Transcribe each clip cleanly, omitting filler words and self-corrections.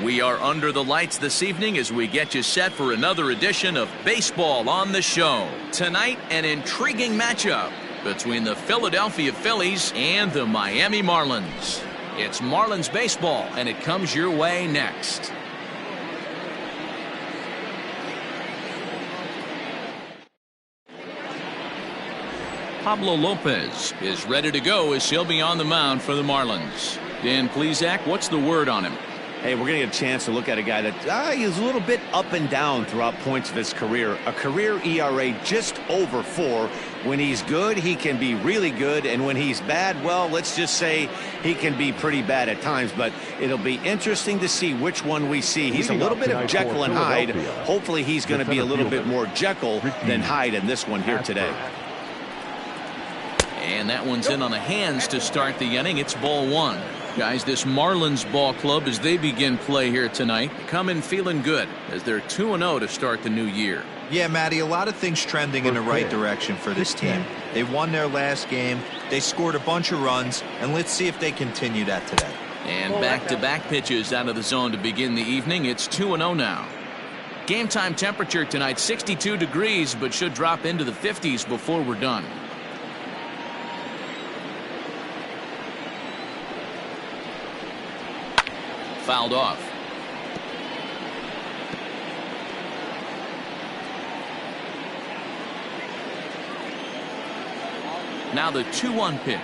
We are under the lights this evening as we get you set for another edition of Baseball on the Show. Tonight, an intriguing matchup between the Philadelphia Phillies and the Miami Marlins. It's Marlins baseball, and it comes your way next. Pablo Lopez is ready to go as he'll be on the mound for the Marlins. Dan Plesac, what's the word on him? Hey, we're going to get a chance to look at a guy that he's a little bit up and down throughout points of his career. A career ERA just over 4. When he's good, he can be really good. And when he's bad, well, let's just say he can be pretty bad at times. But it'll be interesting to see which one we see. He's a little bit of Jekyll and Hyde. Hopefully he's going to be a little bit more Jekyll than Hyde in this one here today. And that one's in on the hands to start the inning. It's ball 1. Guys, this Marlins ball club, as they begin play here tonight, come in feeling good as they're 2-0 to start the new year. Yeah, Matty, a lot of things trending in the right direction for this team. They won their last game, they scored a bunch of runs, and let's see if they continue that today. And back-to-back pitches out of the zone to begin the evening. It's 2-0 now. Game time temperature tonight, 62 degrees, but should drop into the 50s before we're done. Fouled off. Now the 2-1 pitch.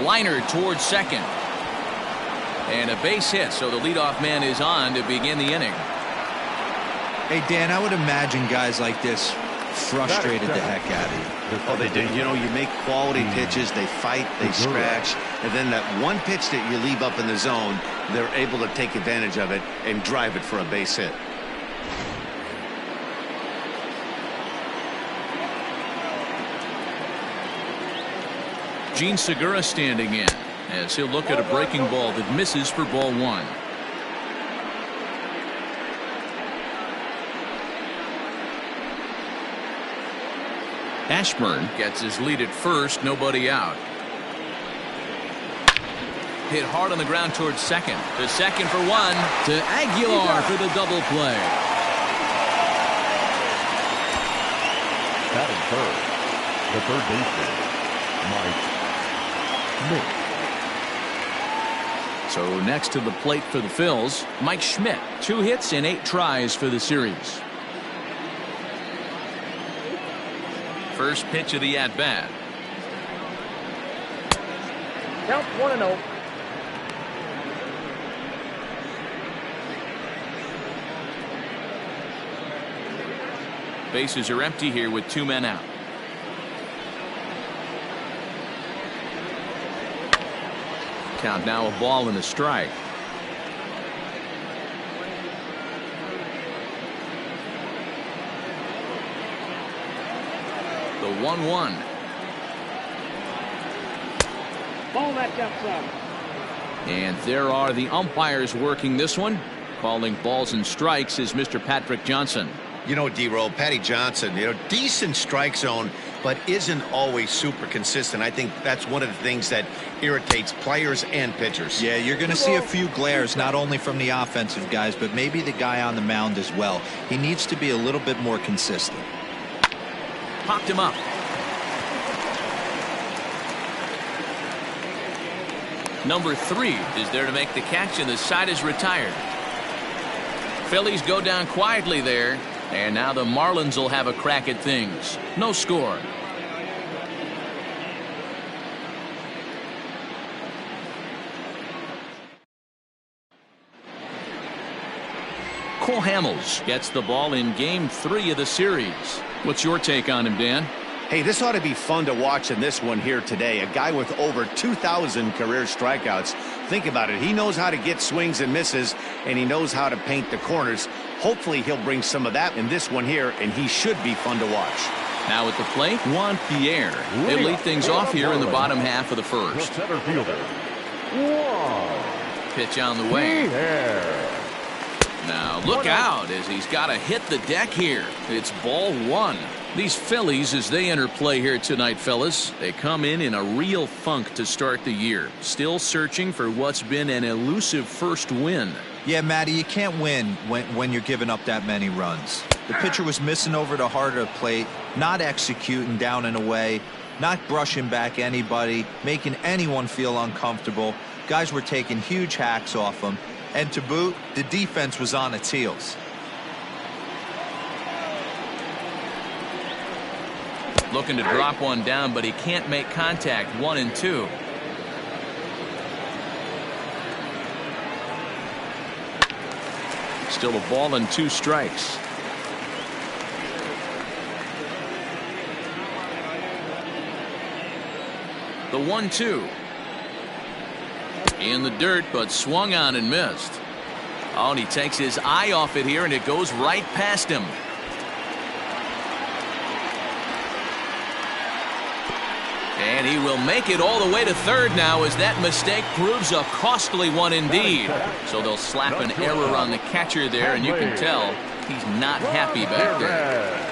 Liner towards second. And a base hit, so the leadoff man is on to begin the inning. Hey, Dan, I would imagine guys like this frustrated the heck out of you. Oh, they do. You know, you make quality pitches, they fight, they scratch, and then that one pitch that you leave up in the zone, they're able to take advantage of it and drive it for a base hit. Gene Segura standing in as he'll look at a breaking ball that misses for ball 1. Ashburn gets his lead at first, nobody out. Hit hard on the ground towards second. To second for 1. To Aguilar for the double play. Batting third, the third baseman, Mike Schmidt. So next to the plate for the Phils, Mike Schmidt. 2 hits in 8 tries for the series. First pitch of the at-bat. Count 1-0. Bases are empty here with 2 men out. Count now a ball and a strike. The 1-1. Ball that jumps up. And there are the umpires working this one. Calling balls and strikes is Mr. Patrick Johnson. You know, D-Roll, Patty Johnson, decent strike zone, but isn't always super consistent. I think that's one of the things that irritates players and pitchers. Yeah, you're going to see a few glares, not only from the offensive guys, but maybe the guy on the mound as well. He needs to be a little bit more consistent. Popped him up. Number 3 is there to make the catch, and the side is retired. Phillies go down quietly there, and now the Marlins will have a crack at things. No score. Cole Hamels gets the ball in game 3 of the series. What's your take on him, Dan? Hey, this ought to be fun to watch in this one here today. A guy with over 2,000 career strikeouts. Think about it. He knows how to get swings and misses, and he knows how to paint the corners. Hopefully he'll bring some of that in this one here, and he should be fun to watch. Now at the plate, Juan Pierre. He'll lead things off here in the bottom half of the first. The center fielder, Juan Pitch on the way. Pierre. Now look out as he's got to hit the deck here. It's ball 1. These Phillies, as they enter play here tonight, fellas, they come in a real funk to start the year. Still searching for what's been an elusive first win. Yeah, Matty, you can't win when you're giving up that many runs. The pitcher was missing over the heart of the plate, not executing down and away, not brushing back anybody, making anyone feel uncomfortable. Guys were taking huge hacks off him. And to boot, the defense was on its heels. Looking to drop one down, but he can't make contact. 1-2. Still a ball and 2 strikes. The 1-2. In the dirt, but swung on and missed. Oh, and he takes his eye off it here, and it goes right past him. And he will make it all the way to third now, as that mistake proves a costly one indeed. So they'll slap an error on the catcher there, and you can tell he's not happy back there.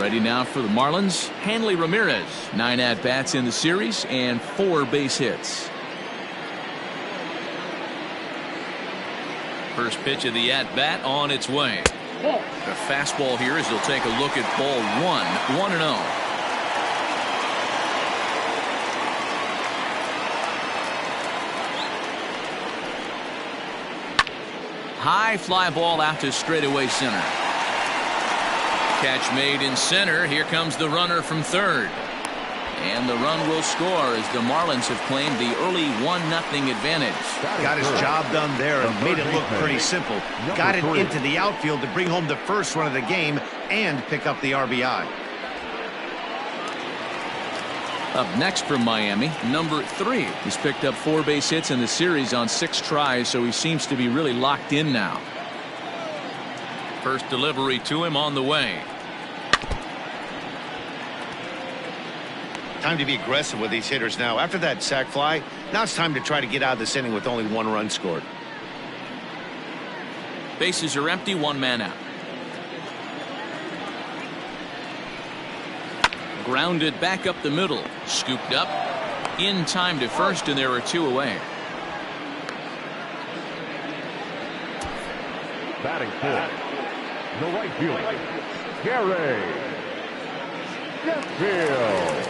Ready now for the Marlins, Hanley Ramirez. 9 at-bats in the series and 4 base hits. First pitch of the at-bat on its way. The fastball here as he'll take a look at ball 1. 1-0. High fly ball out to straightaway center. Catch made in center. Here comes the runner from third. And the run will score as the Marlins have claimed the early 1-0 advantage. Got his job done there and made it look pretty simple. Got it into the outfield to bring home the first run of the game and pick up the RBI. Up next from Miami, number 3. He's picked up 4 base hits in the series on 6 tries, so he seems to be really locked in now. First delivery to him on the way. Time to be aggressive with these hitters now. After that sac fly, now it's time to try to get out of this inning with only 1 run scored. Bases are empty, 1 man out. Grounded back up the middle. Scooped up. In time to first, and there are 2 away. Batting fifth, the right fielder, Gary Sheffield.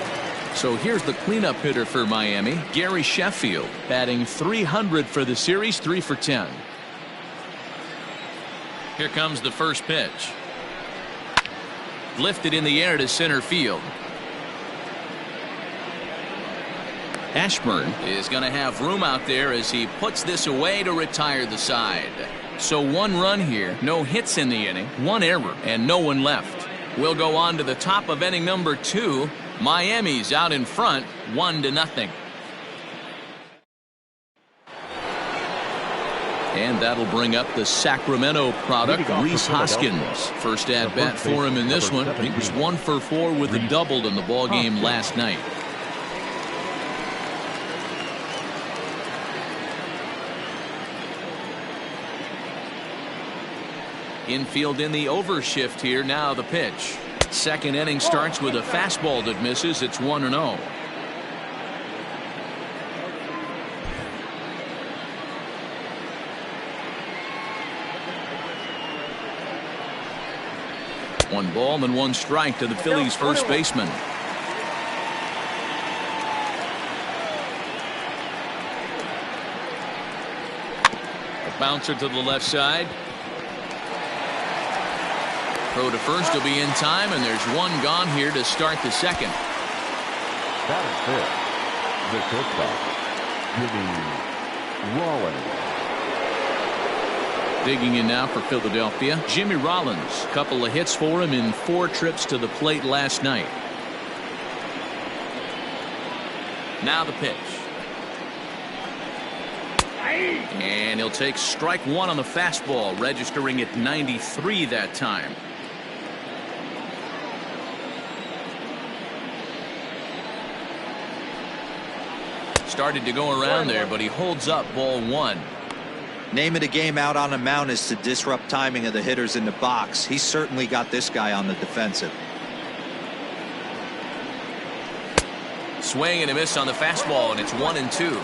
So here's the cleanup hitter for Miami, Gary Sheffield, batting .300 for the series, 3 for 10. Here comes the first pitch. Lifted in the air to center field. Ashburn is going to have room out there as he puts this away to retire the side. So 1 run here, no hits in the inning, 1 error, and no one left. We'll go on to the top of inning number 2. Miami's out in front, 1-0. And that'll bring up the Sacramento product, Rhys Hoskins. First at bat for him in this one. He was 1 for 4 with a double in the ball game last night. Infield in the overshift here. Now the pitch. Second inning starts with a fastball that misses. It's 1-0. One ball and 1 strike to the Phillies first baseman. A bouncer to the left side. Throw to first will be in time, and there's 1 gone here to start the second. Batting fifth, the shortstop, Jimmy Rollins. Digging in now for Philadelphia, Jimmy Rollins. Couple of hits for him in 4 trips to the plate last night. Now the pitch. And he'll take strike 1 on the fastball, registering at 93 that time. Started to go around there, but he holds up ball 1. Name of the game out on the mound is to disrupt timing of the hitters in the box. He's certainly got this guy on the defensive. Swing and a miss on the fastball, and it's 1-2.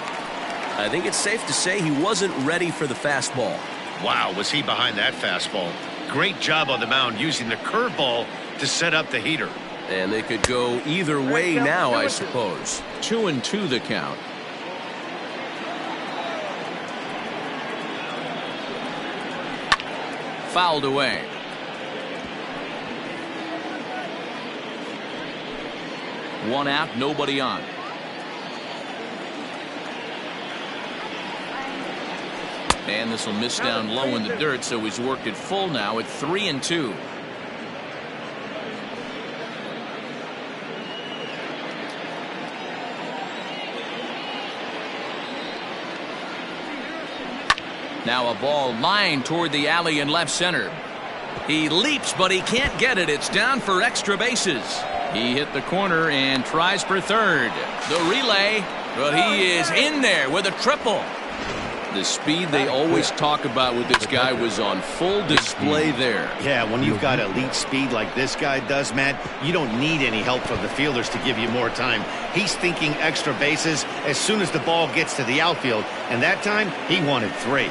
I think it's safe to say he wasn't ready for the fastball. Wow, was he behind that fastball. Great job on the mound using the curveball to set up the heater. And they could go either way now, I suppose. 2-2 the count. Fouled away. One out, nobody on. And this will miss down low in the dirt, so he's worked it full now at 3-2. Now a ball lined toward the alley in left center. He leaps, but he can't get it. It's down for extra bases. He hit the corner and tries for third. The relay, but he is in there with a triple. The speed they always talk about with this guy was on full display there. Yeah, when you've got elite speed like this guy does, Matt, you don't need any help from the fielders to give you more time. He's thinking extra bases as soon as the ball gets to the outfield, and that time he wanted 3.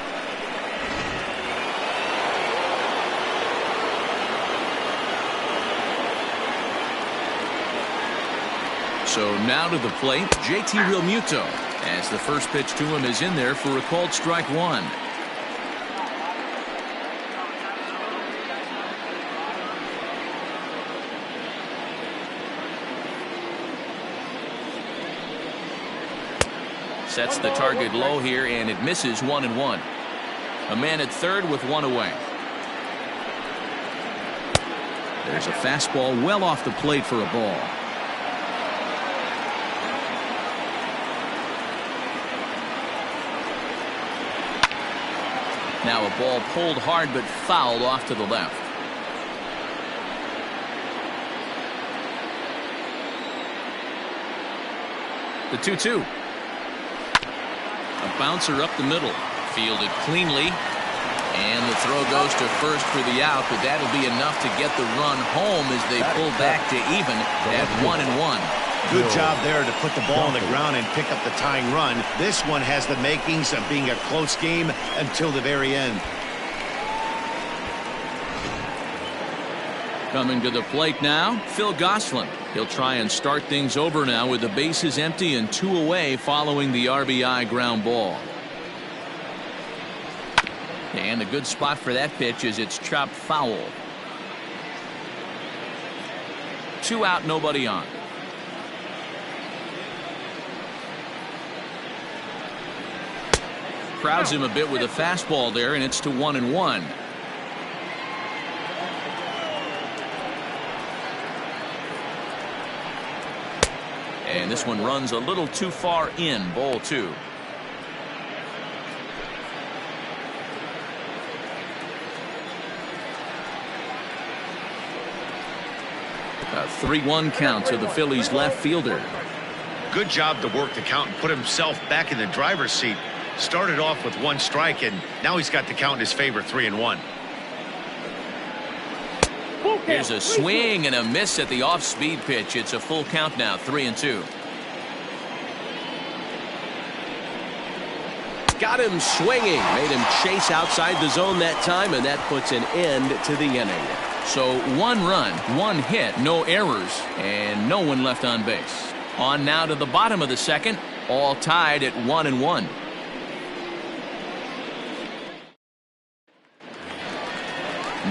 So now to the plate, JT Realmuto, as the first pitch to him is in there for a called strike 1. Sets the target low here, and it misses 1-1. A man at third with 1 away. There's a fastball well off the plate for a ball. Now a ball pulled hard but fouled off to the left. The 2-2. A bouncer up the middle. Fielded cleanly. And the throw goes to first for the out, but that'll be enough to get the run home as they pull back to even at 1-1. Good job there to put the ball on the ground and pick up the tying run. This one has the makings of being a close game until the very end. Coming to the plate now, Phil Gosselin. He'll try and start things over now with the bases empty and 2 away following the RBI ground ball. And a good spot for that pitch as it's chopped foul. 2 out, nobody on. Crowds him a bit with a fastball there, and it's to 1-1. And this one runs a little too far in, ball 2. A 3-1 count to the Phillies left fielder. Good job to work the count and put himself back in the driver's seat. Started off with 1 strike, and now he's got the count in his favor, 3-1. Here's a swing and a miss at the off-speed pitch. It's a full count now, 3-2. Got him swinging. Made him chase outside the zone that time, and that puts an end to the inning. So 1 run, 1 hit, no errors, and no one left on base. On now to the bottom of the second, all tied at 1-1.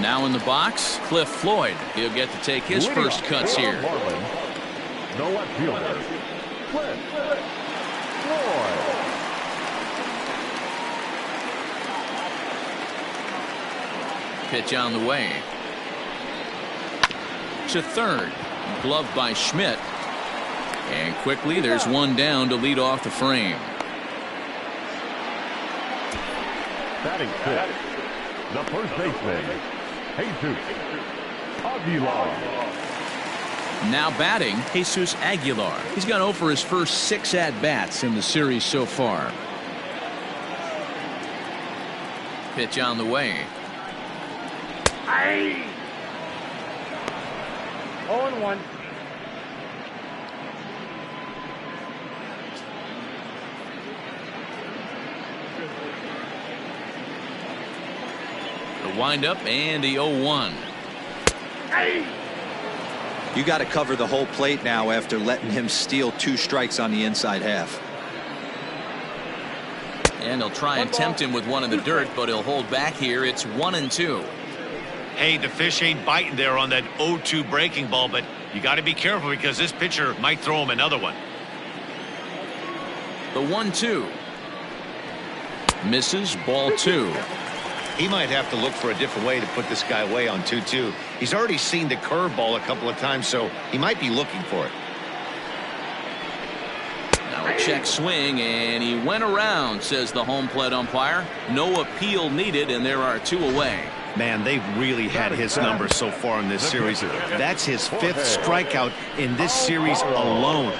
Now in the box, Cliff Floyd. He'll get to take his first cuts here. Marlins, the left fielder, Cliff Floyd. Pitch on the way. To third. Gloved by Schmidt. And quickly there's one down to lead off the frame. Batting fifth, the first baseman, Jesus Aguilar. Now batting, Jesus Aguilar. He's gone over his first 6 at-bats in the series so far. Pitch on the way. 0-1. The windup and the 0-1. You got to cover the whole plate now after letting him steal 2 strikes on the inside half. And he'll try and tempt him with one in the dirt, but he'll hold back here. It's 1-2. Hey, the fish ain't biting there on that 0-2 breaking ball, but you got to be careful because this pitcher might throw him another one. The 1-2. Misses, ball 2. He might have to look for a different way to put this guy away on 2-2. He's already seen the curveball a couple of times, so he might be looking for it. Now a check swing, and he went around, says the home plate umpire. No appeal needed, and there are 2 away. Man, they've really had his number so far in this series. That's his 5th strikeout in this series alone.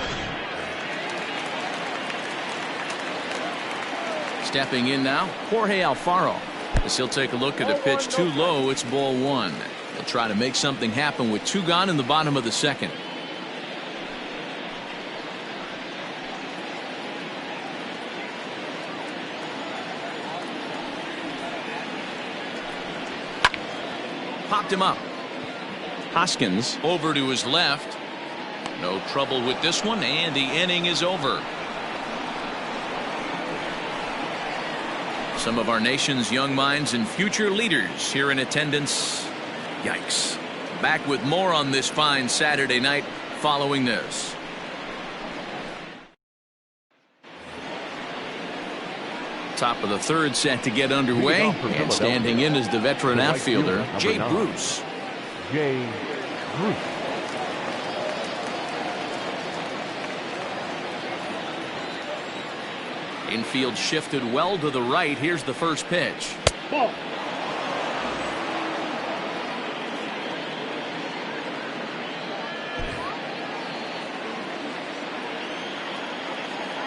Stepping in now, Jorge Alfaro. As he'll take a look at a pitch too low, it's ball 1. He'll try to make something happen with 2 gone in the bottom of the 2nd. Popped him up. Hoskins over to his left. No trouble with this one, and the inning is over. Some of our nation's young minds and future leaders here in attendance. Yikes. Back with more on this fine Saturday night following this. Top of the 3rd set to get underway, and standing in is the veteran outfielder, Jay Bruce. Jay Bruce. Infield shifted well to the right. Here's the first pitch. Ball.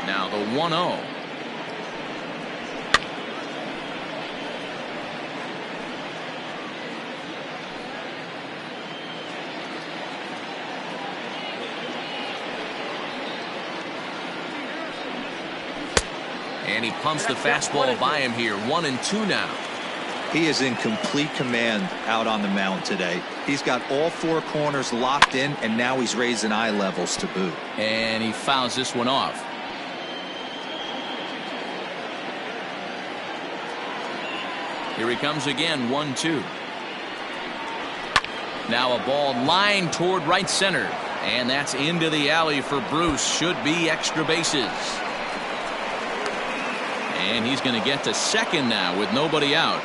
Now the 1-0. And he pumps the fastball by him here. 1-2 now. He is in complete command out on the mound today. He's got all 4 corners locked in, and now he's raising eye levels to boot. And he fouls this one off. Here he comes again. 1-2. Now a ball lined toward right center. And that's into the alley for Bruce. Should be extra bases. And he's going to get to second now with nobody out.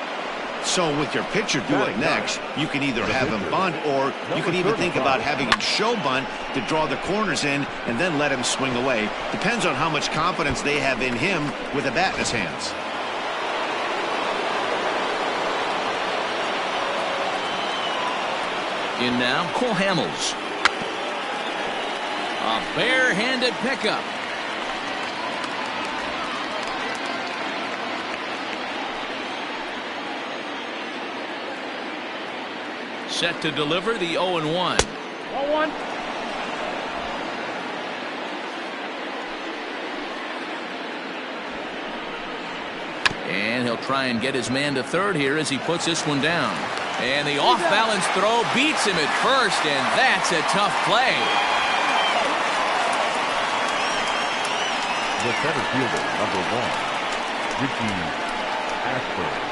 So with your pitcher do it next, you can either have him bunt, or you can even think about having him show bunt to draw the corners in and then let him swing away. Depends on how much confidence they have in him with a bat in his hands. In now, Cole Hamels. A barehanded pickup. Set to deliver the 0-1. 1-1. And he'll try and get his man to third here as he puts this one down. And the off-balance throw beats him at first, and that's a tough play. The center fielder, number 1, Richie Ashburn.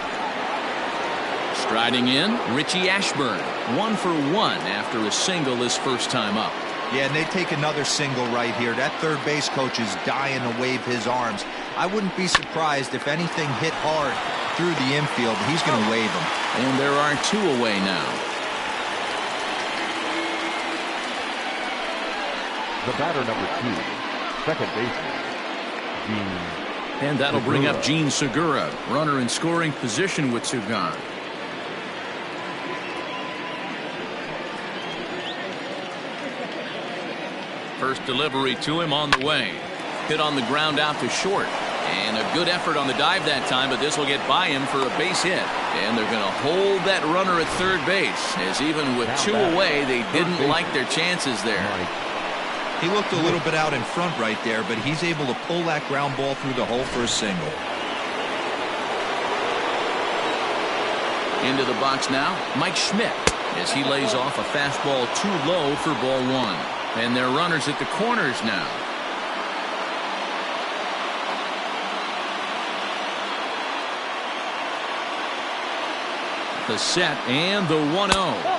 Striding in, Richie Ashburn. 1 for 1 after a single his first time up. Yeah, and they take another single right here. That third base coach is dying to wave his arms. I wouldn't be surprised if anything hit hard through the infield. He's going to wave them. And there are 2 away now. The batter, number 2, second baseman, Gene. And that'll bring up Gene Segura. Runner in scoring position with 2 gone. First delivery to him on the way. Hit on the ground out to short. And a good effort on the dive that time, but this will get by him for a base hit. And they're going to hold that runner at third base, as even with two away, they didn't like their chances there. He looked a little bit out in front right there, but he's able to pull that ground ball through the hole for a single. Into the box now, Mike Schmidt, as he lays off a fastball too low for ball one. And they're runners at the corners now. The set and the 1-0.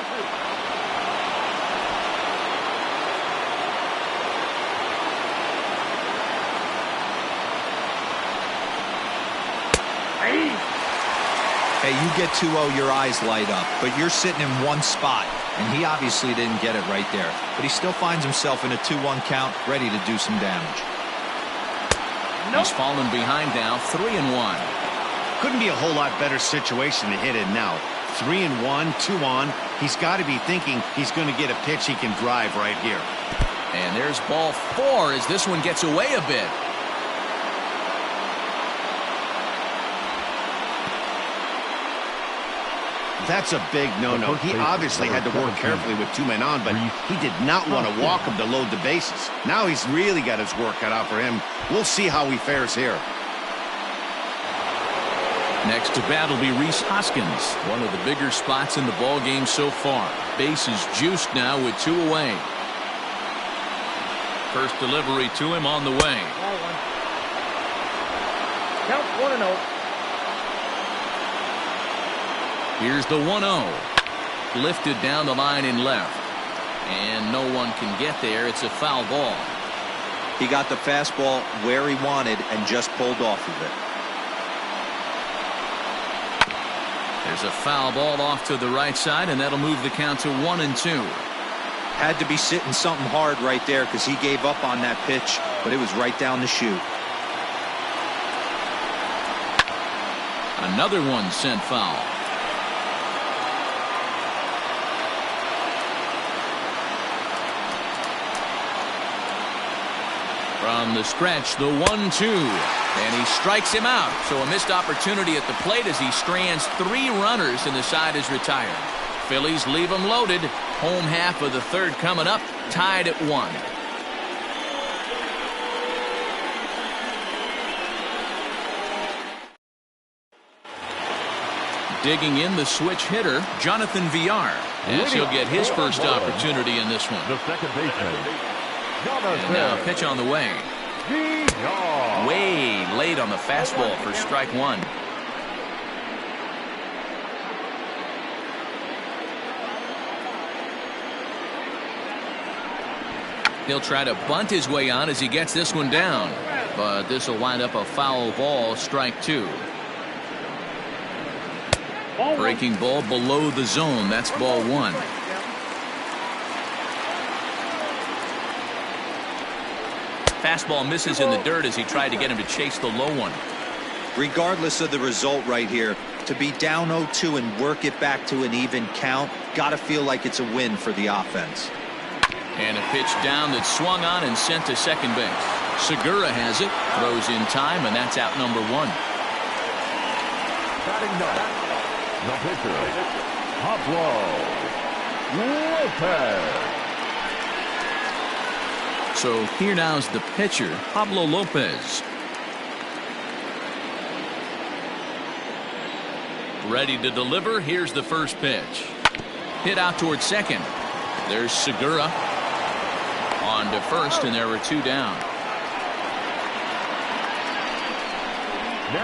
Hey, you get 2-0, your eyes light up, but you're sitting in one spot, and he obviously didn't get it right there. But he still finds himself in a 2-1 count, ready to do some damage. Nope. He's fallen behind now, 3-1. Couldn't be a whole lot better situation to hit it now. 3-1, 2 on. He's got to be thinking he's going to get a pitch he can drive right here. And there's ball 4 as this one gets away a bit. That's a big no-no. He obviously had to work carefully with 2 men on, but he did not want to walk him to load the bases. Now he's really got his work cut out for him. We'll see how he fares here. Next to bat will be Rhys Hoskins, one of the bigger spots in the ball game so far. Base is juiced now with 2 away. First delivery to him on the way. Count 1-0. Here's the 1-0. Lifted down the line in left. And no one can get there. It's a foul ball. He got the fastball where he wanted and just pulled off of it. There's a foul ball off to the right side, and that'll move the count to 1-2. Had to be sitting something hard right there because he gave up on that pitch, but it was right down the chute. Another one sent foul. From the stretch, the 1-2. And he strikes him out. So a missed opportunity at the plate as he strands 3 runners and the side is retired. Phillies leave them loaded. Home half of the third coming up, tied at 1. Digging in the switch hitter, Jonathan Villar, as he'll get his first opportunity in this one. The second baseman. And now a pitch on the way. Way late on the fastball for strike 1. He'll try to bunt his way on as he gets this one down. But this will wind up a foul ball, strike 2. Breaking ball below the zone. That's ball 1. Fastball misses in the dirt as he tried to get him to chase the low one. Regardless of the result right here, to be down 0-2 and work it back to an even count, got to feel like it's a win for the offense. And a pitch down that's swung on and sent to second base. Segura has it, throws in time, and that's out number 1. Batting ninth, the pitcher, Pablo Lopez. So here now's the pitcher, Pablo Lopez. Ready to deliver. Here's the first pitch. Hit out towards second. There's Segura on to first, and there were 2 down.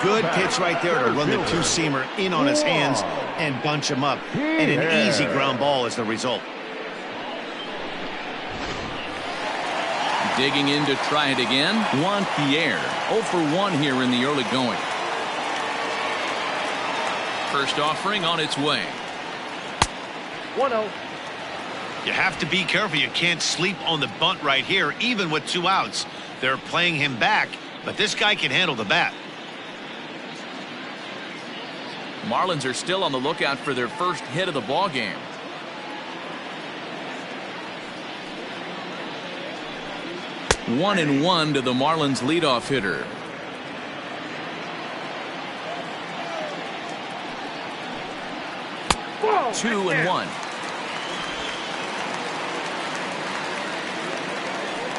Good pitch right there to run the 2-seamer in on his hands and bunch him up. And an easy ground ball is the result. Digging in to try it again, Juan Pierre. 0 for 1 here in the early going. First offering on its way. 1-0. You have to be careful. You can't sleep on the bunt right here, even with 2 outs. They're playing him back, but this guy can handle the bat. Marlins are still on the lookout for their first hit of the ball game. One and one to the Marlins leadoff hitter. 2-1.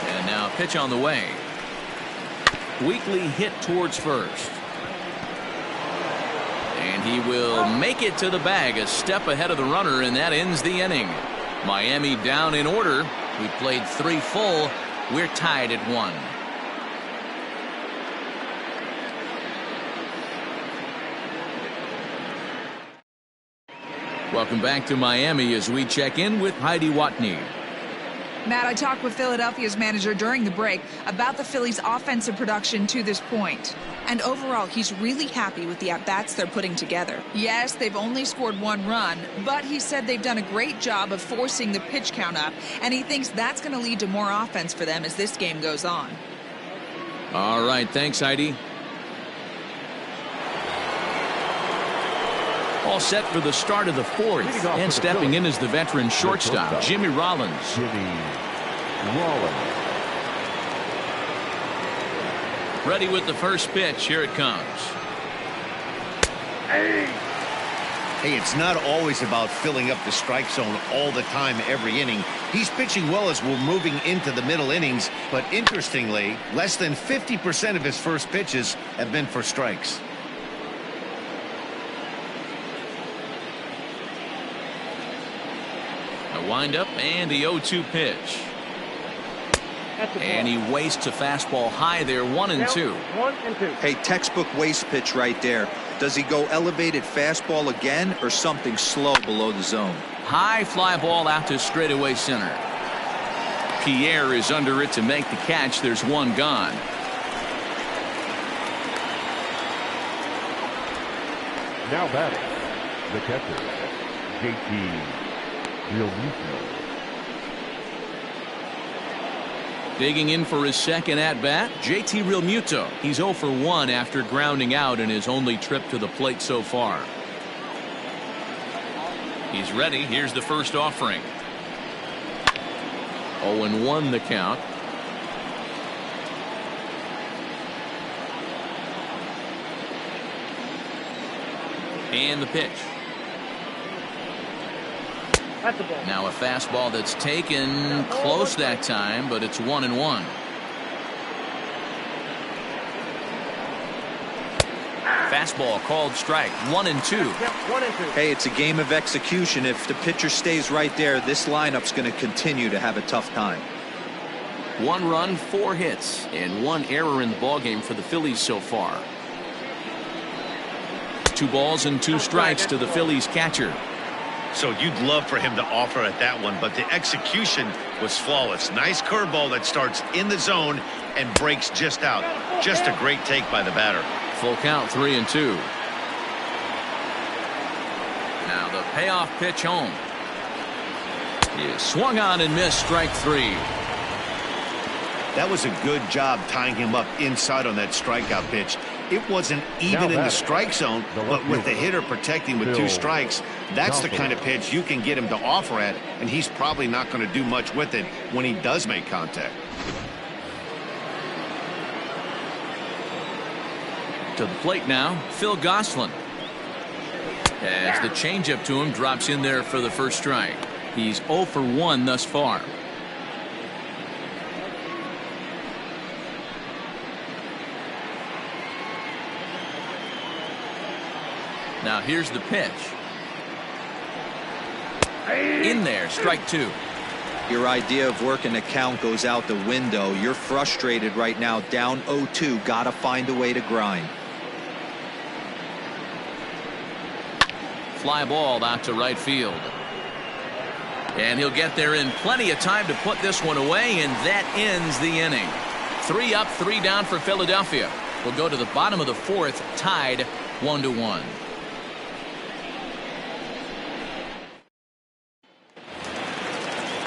And now pitch on the way. Weakly hit towards first. And he will make it to the bag, a step ahead of the runner, and that ends the inning. Miami down in order. We played 3 full. We're tied at 1. Welcome back to Miami as we check in with Heidi Watney. Matt, I talked with Philadelphia's manager during the break about the Phillies' offensive production to this point. And overall, he's really happy with the at-bats they're putting together. Yes, they've only scored 1 run, but he said they've done a great job of forcing the pitch count up, and he thinks that's going to lead to more offense for them as this game goes on. All right, thanks, Heidi. All set for the start of the 4th, and stepping in is the veteran shortstop, Jimmy Rollins. Ready with the first pitch. Here it comes. Hey, it's not always about filling up the strike zone all the time every inning. He's pitching well as we're moving into the middle innings, but interestingly, less than 50% of his first pitches have been for strikes. A windup and the 0-2 pitch. And he wastes a fastball high there, 1-2. Hey, textbook waste pitch right there. Does he go elevated fastball again or something slow below the zone? High fly ball out to straightaway center. Pierre is under it to make the catch. There's 1 gone. Now batting, the catcher, JT Realmuto. Digging in for his second at-bat, JT Realmuto. He's 0 for 1 after grounding out in his only trip to the plate so far. He's ready. Here's the first offering. 0-1 the count. And the pitch. Now a fastball that's taken close that time, but it's 1-1. Fastball called strike. 1-2. Hey, it's a game of execution. If the pitcher stays right there, this lineup's going to continue to have a tough time. 1 run, 4 hits, and 1 error in the ballgame for the Phillies so far. 2 balls and 2 strikes to the Phillies catcher. So you'd love for him to offer at that one, but the execution was flawless. Nice curveball that starts in the zone and breaks just out. Just a great take by the batter. Full count, 3-2. Now the payoff pitch home. He swung on and missed, strike 3. That was a good job tying him up inside on that strikeout pitch. It wasn't even in the strike zone, but with the hitter protecting with 2 strikes, that's the kind of pitch you can get him to offer at, and he's probably not going to do much with it when he does make contact. To the plate now, Phil Gosselin. As the changeup to him drops in there for the first strike. He's 0 for 1 thus far. Now here's the pitch. In there, strike 2. Your idea of working the count goes out the window. You're frustrated right now, down 0-2. Gotta find a way to grind. Fly ball out to right field. And he'll get there in plenty of time to put this one away, and that ends the inning. 3 up, 3 down for Philadelphia. We'll go to the bottom of the 4th, tied 1-1.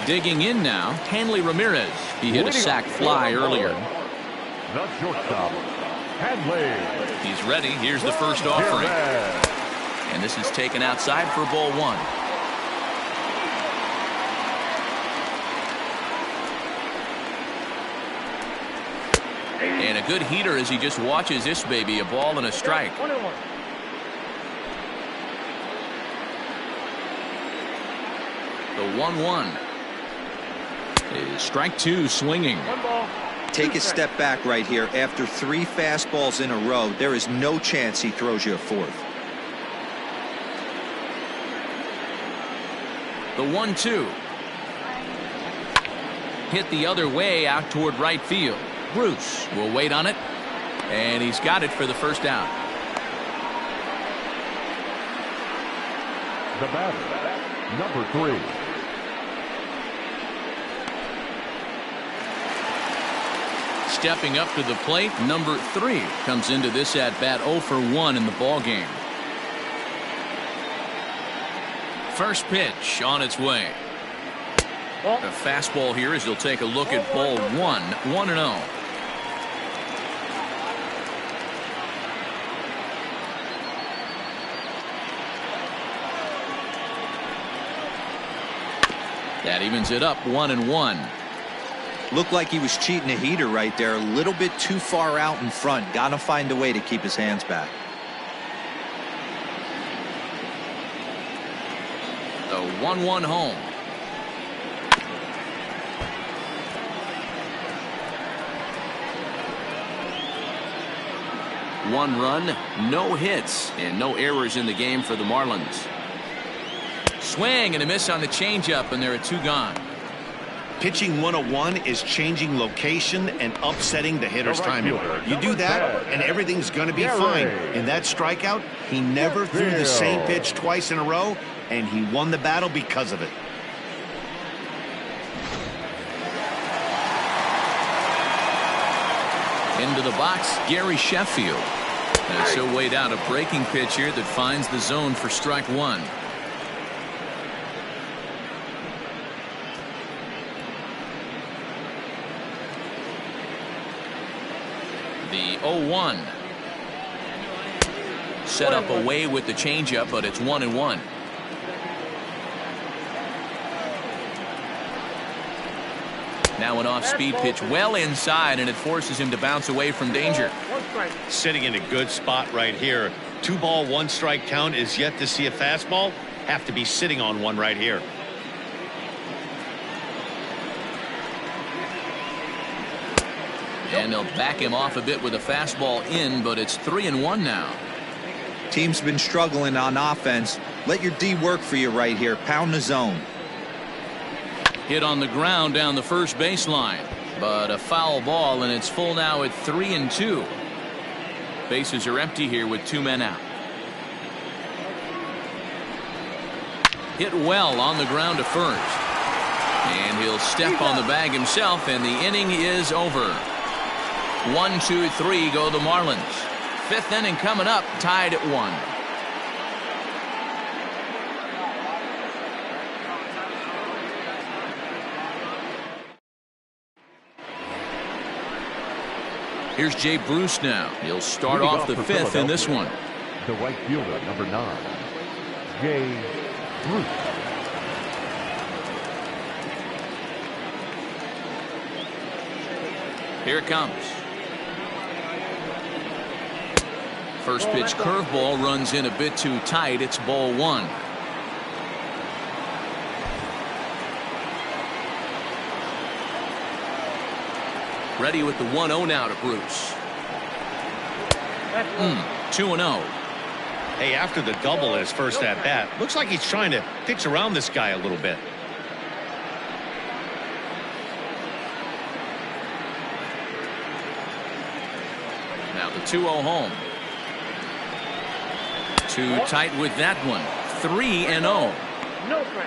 Digging in now, Hanley Ramirez. He hit a sac fly earlier. The shortstop, Hanley. He's ready. Here's the first offering. And this is taken outside for ball 1. And a good heater as he just watches this baby, a ball and a strike. The 1-1 is strike two swinging. Take a step back right here. After 3 fastballs in a row, there is no chance he throws you a 4th. The 1-2 hit the other way out toward right field. Bruce will wait on it, and he's got it for the first out. The batter, number 3. Stepping up to the plate, number 3 comes into this at bat 0 for 1 in the ball game. First pitch on its way. A fastball here as he'll take a look at ball 1, 1-0. That evens it up 1-1. Looked like he was cheating a heater right there. A little bit too far out in front. Got to find a way to keep his hands back. The 1-1 home. One run, no hits, and no errors in the game for the Marlins. Swing and a miss on the changeup, and there are 2 gone. Pitching 101 is changing location and upsetting the hitter's timing. You do that, and everything's going to be fine. In that strikeout, he never threw the same pitch twice in a row, and he won the battle because of it. Into the box, Gary Sheffield. That's so weighed out a breaking pitch here that finds the zone for strike 1. The 0-1. Set up away with the changeup, but it's 1-1. Now an off-speed pitch well inside, and it forces him to bounce away from danger. Sitting in a good spot right here. 2-ball, 1-strike count is yet to see a fastball. Have to be sitting on one right here. And they'll back him off a bit with a fastball in, but it's 3-1 now. Team's been struggling on offense. Let your D work for you right here. Pound the zone. Hit on the ground down the first baseline, but a foul ball, and it's full now at 3-2. Bases are empty here with 2 men out. Hit well on the ground to first, and he'll step on the bag himself, and the inning is over. 1, 2, 3 go the Marlins. 5th inning coming up, tied at 1. Here's Jay Bruce now. He'll start off the 5th in this one. The right fielder, number 9, Jay Bruce. Here it comes. First pitch curveball runs in a bit too tight. It's ball 1. Ready with the 1-0 now to Bruce. 2-0. Hey, after the double in his first at bat, looks like he's trying to pitch around this guy a little bit. Now the 2-0 home. Too tight with that one. 3-0. No strike.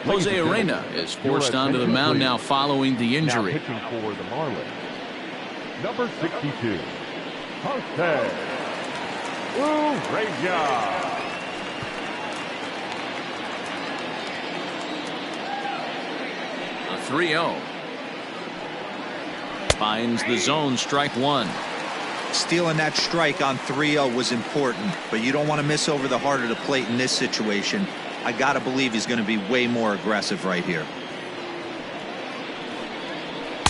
Jose Arena is forced onto the mound now following the injury. Now pitching for the Marlins, number 62, Jose Urrea. 3-0. Finds the zone, strike one. Stealing that strike on 3-0 was important, but you don't want to miss over the heart of the plate in this situation. I got to believe he's going to be way more aggressive right here.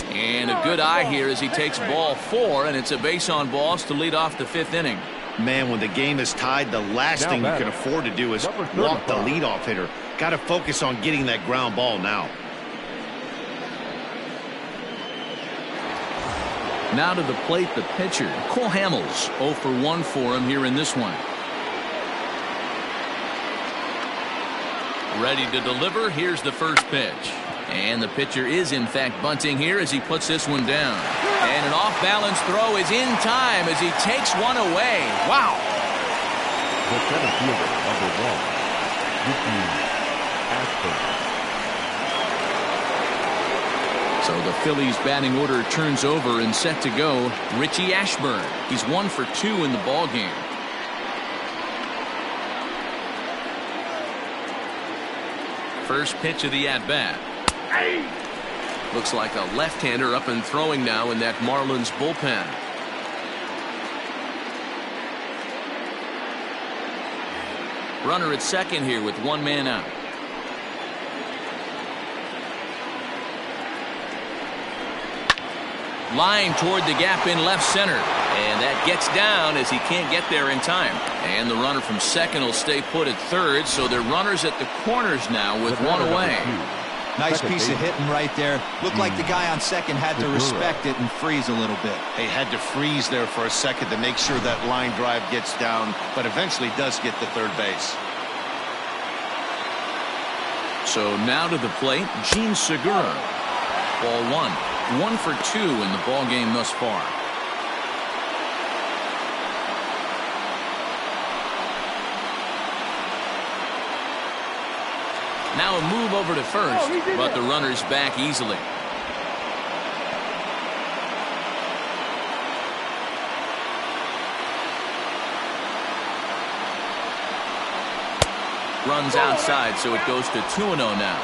And a good eye here as he takes ball 4, and it's a base on balls to lead off the 5th inning. Man, when the game is tied, the last thing you can afford to do is walk the leadoff hitter. Got to focus on getting that ground ball now. Now to the plate, the pitcher, Cole Hamels. 0 for 1 for him here in this one. Ready to deliver. Here's the first pitch. And the pitcher is, in fact, bunting here as he puts this one down. And an off-balance throw is in time as he takes one away. Wow. The center fielder, number 1, Ricky Ashburn. So the Phillies batting order turns over and set to go. Richie Ashburn. He's 1 for 2 in the ball game. First pitch of the at-bat. Looks like a left-hander up and throwing now in that Marlins bullpen. Runner at second here with 1 man out. Line toward the gap in left center. And that gets down as he can't get there in time. And the runner from second will stay put at third, so they're runners at the corners now with 1 away. Nice piece of hitting right there. Looked like the guy on second had to respect it and freeze a little bit. They had to freeze there for a second to make sure that line drive gets down, but eventually does get to third base. So now to the plate, Gene Segura. Ball 1. 1 for 2 in the ball game thus far. Now a move over to first, but the runner's back easily. Runs outside, so it goes to 2-0 now.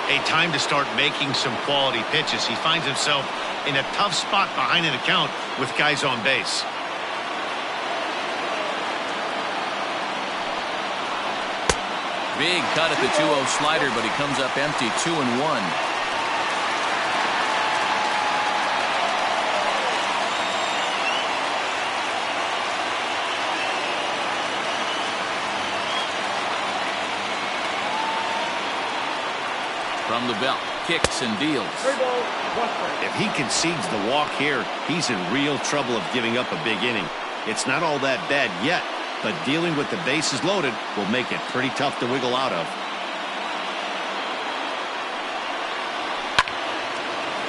A time to start making some quality pitches. He finds himself in a tough spot behind an account with guys on base. Big cut at the 2-0 slider, but he comes up empty. 2-1. From the belt, kicks and deals. If he concedes the walk here, he's in real trouble of giving up a big inning. It's not all that bad yet, but dealing with the bases loaded will make it pretty tough to wiggle out of.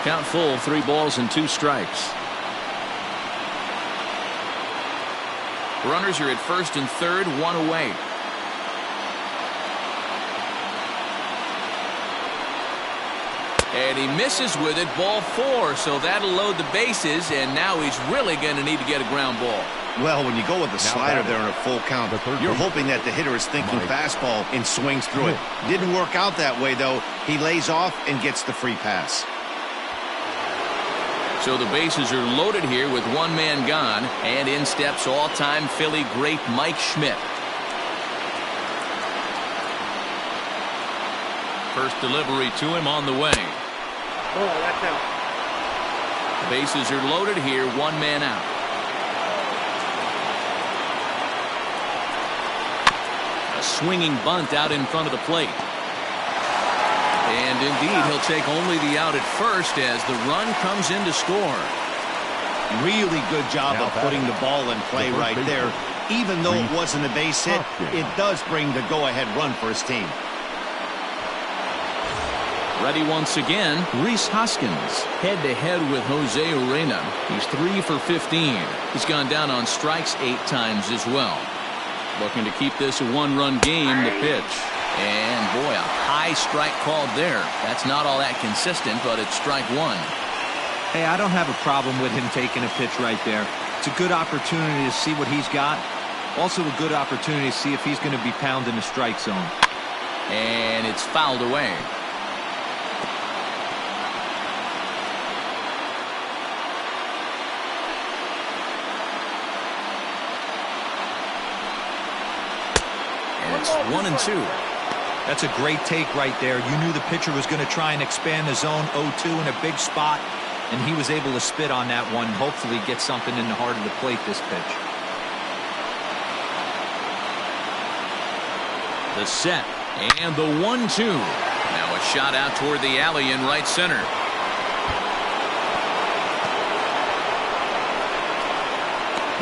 Count full, 3 balls and 2 strikes. Runners are at first and third, 1 away. And he misses with it, ball 4, so that'll load the bases, and now he's really going to need to get a ground ball. Well, when you go with the slider there in a full count, you're hoping that the hitter is thinking fastball and swings through it. Didn't work out that way, though. He lays off and gets the free pass. So the bases are loaded here with 1 man gone, and in steps all-time Philly great Mike Schmidt. First delivery to him on the way. Oh, that's out. The bases are loaded here, 1 man out. A swinging bunt out in front of the plate. And indeed, he'll take only the out at first as the run comes in to score. Really good job of putting the ball in play right there. Even though it wasn't a base hit, it does bring the go-ahead run for his team. Ready once again, Rhys Hoskins, head-to-head with Jose Urena. He's 3 for 15. He's gone down on strikes 8 times as well. Looking to keep this a 1-run game, the pitch. And boy, a high strike called there. That's not all that consistent, but it's strike 1. Hey, I don't have a problem with him taking a pitch right there. It's a good opportunity to see what he's got. Also a good opportunity to see if he's going to be pounding the strike zone. And it's fouled away. It's 1-2. That's a great take right there. You knew the pitcher was going to try and expand the zone 0-2 in a big spot, and he was able to spit on that one. Hopefully get something in the heart of the plate this pitch. The set and the 1-2. Now a shot out toward the alley in right center.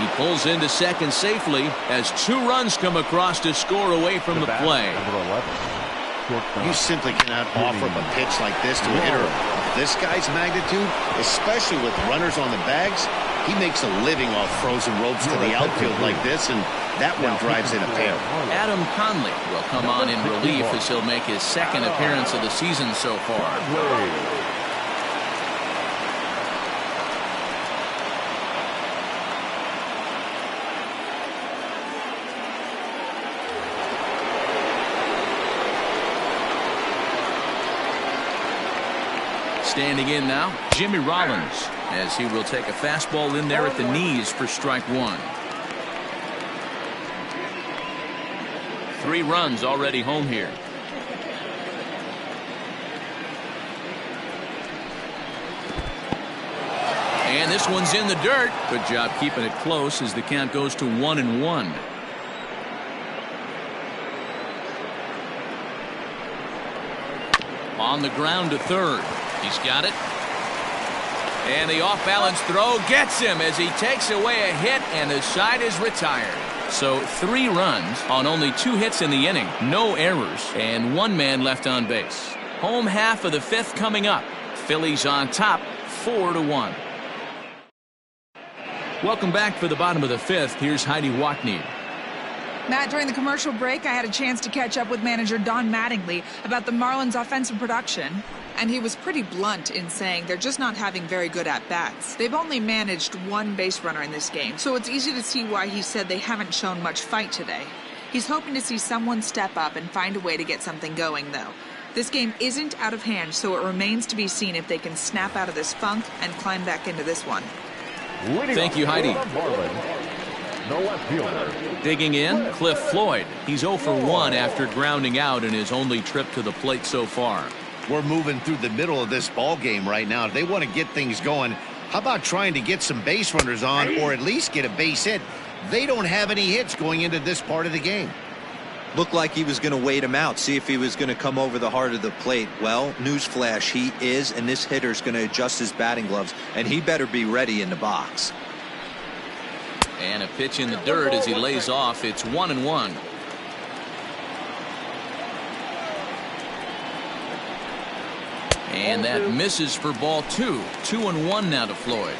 He pulls into second safely as 2 runs come across to score away from the play. You simply cannot offer up a pitch like this to a hitter of this guy's magnitude, especially with runners on the bags. He makes a living off frozen ropes to the outfield like this, and that one drives in a pair. Adam Conley will come on in relief as he'll make his second appearance of the season so far. Standing in now, Jimmy Rollins, as he will take a fastball in there at the knees for strike 1. 3 runs already home here. And this one's in the dirt. Good job keeping it close as the count goes to 1-1. On the ground to third. He's got it. And the off-balance throw gets him as he takes away a hit, and the side is retired. So 3 runs on only 2 hits in the inning. No errors, and 1 man left on base. Home half of the 5th coming up. Phillies on top, 4-1. Welcome back for the bottom of the 5th. Here's Heidi Watney. Matt, during the commercial break, I had a chance to catch up with manager Don Mattingly about the Marlins' offensive production. And he was pretty blunt in saying they're just not having very good at-bats. They've only managed 1 base runner in this game, so it's easy to see why he said they haven't shown much fight today. He's hoping to see someone step up and find a way to get something going, though. This game isn't out of hand, so it remains to be seen if they can snap out of this funk and climb back into this one. Thank you, Heidi. Digging in, Cliff Floyd. He's 0 for 1 after grounding out in his only trip to the plate so far. We're moving through the middle of this ball game right now. If they want to get things going, how about trying to get some base runners on or at least get a base hit? They don't have any hits going into this part of the game. Looked like he was going to wait him out, see if he was going to come over the heart of the plate. Well, newsflash, he is, and this hitter's going to adjust his batting gloves, and he better be ready in the box. And a pitch in the dirt as he lays off. It's 1-1. And that misses for ball 2. 2-1 now to Floyd.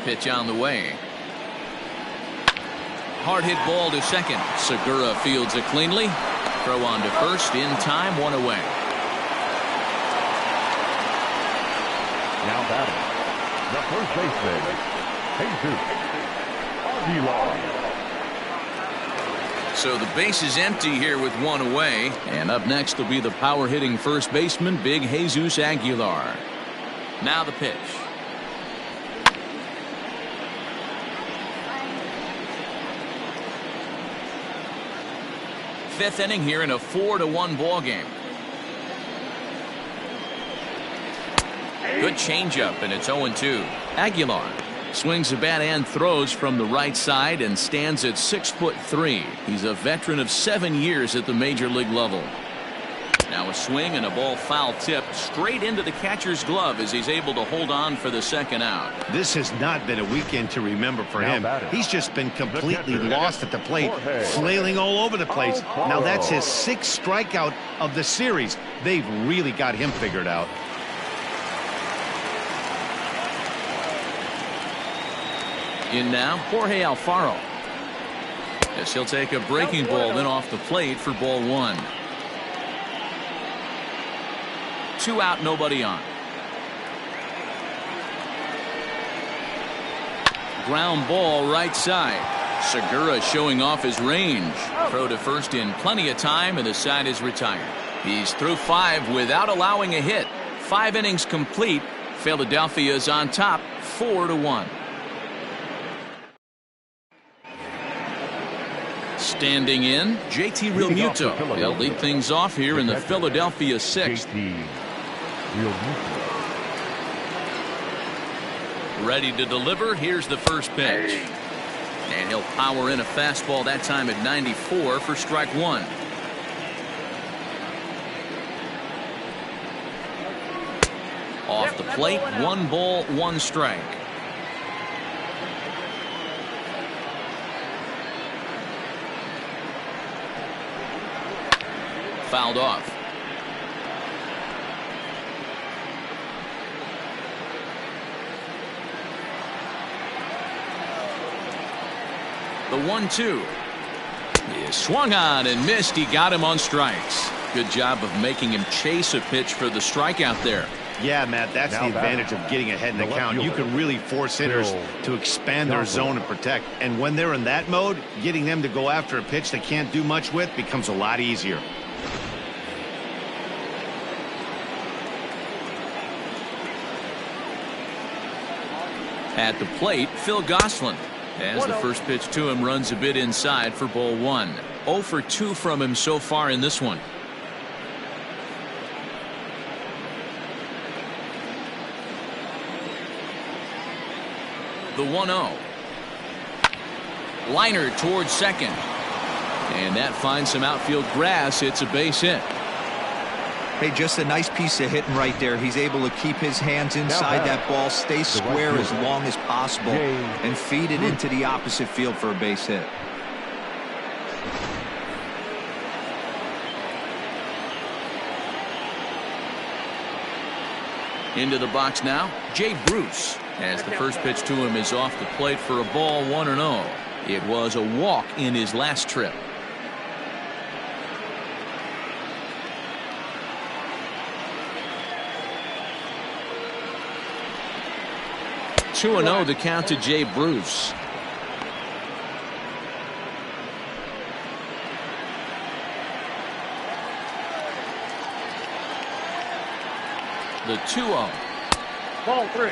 Pitch on the way. Hard hit ball to second. Segura fields it cleanly. Throw on to first in time, 1 away. Now batting, the first baseman, Jesus Aguilar. So the base is empty here with 1 away. And up next will be the power-hitting first baseman, Big Jesus Aguilar. Now the pitch. Fifth inning here in a 4-1 ball game. Good changeup, and it's 0-2. Aguilar swings the bat and throws from the right side and stands at 6'3". He's a veteran of 7 years at the major league level. Now a swing and a ball foul tipped straight into the catcher's glove as he's able to hold on for the second out. This has not been a weekend to remember for him. He's just been completely lost at the plate, flailing all over the place. Now that's his 6th strikeout of the series. They've really got him figured out. In now, Jorge Alfaro. As he'll take a breaking ball then off the plate for ball 1. 2 out, nobody on. Ground ball right side. Segura showing off his range. Throw to first in plenty of time, and the side is retired. He's through 5 without allowing a hit. 5 innings complete, Philadelphia is on top 4-1. Standing in, JT Realmuto. He'll lead things off here in the Philadelphia 6th. Ready to deliver. Here's the first pitch. And he'll power in a fastball that time at 94 for strike one. Off the plate, 1 ball, 1 strike. Fouled off. The 1-2 is swung on and missed. He got him on strikes. Good job of making him chase a pitch for the strikeout there. Yeah, Matt, that's the advantage of getting ahead in the count. You can really force hitters to expand their zone and protect. And when they're in that mode, getting them to go after a pitch they can't do much with becomes a lot easier. At the plate, Phil Gosselin. As the first pitch to him runs a bit inside for ball 1. 0 for 2 from him so far in this one. The 1-0. Liner towards second. And that finds some outfield grass. It's a base hit. Hey, just a nice piece of hitting right there. He's able to keep his hands inside that ball, stay square as long as possible, and feed it into the opposite field for a base hit. Into the box now, Jay Bruce. As the first pitch to him is off the plate for a ball, 1-0. It was a walk in his last trip. Two 2-0 the count to Jay Bruce. The 2-0. Ball 3.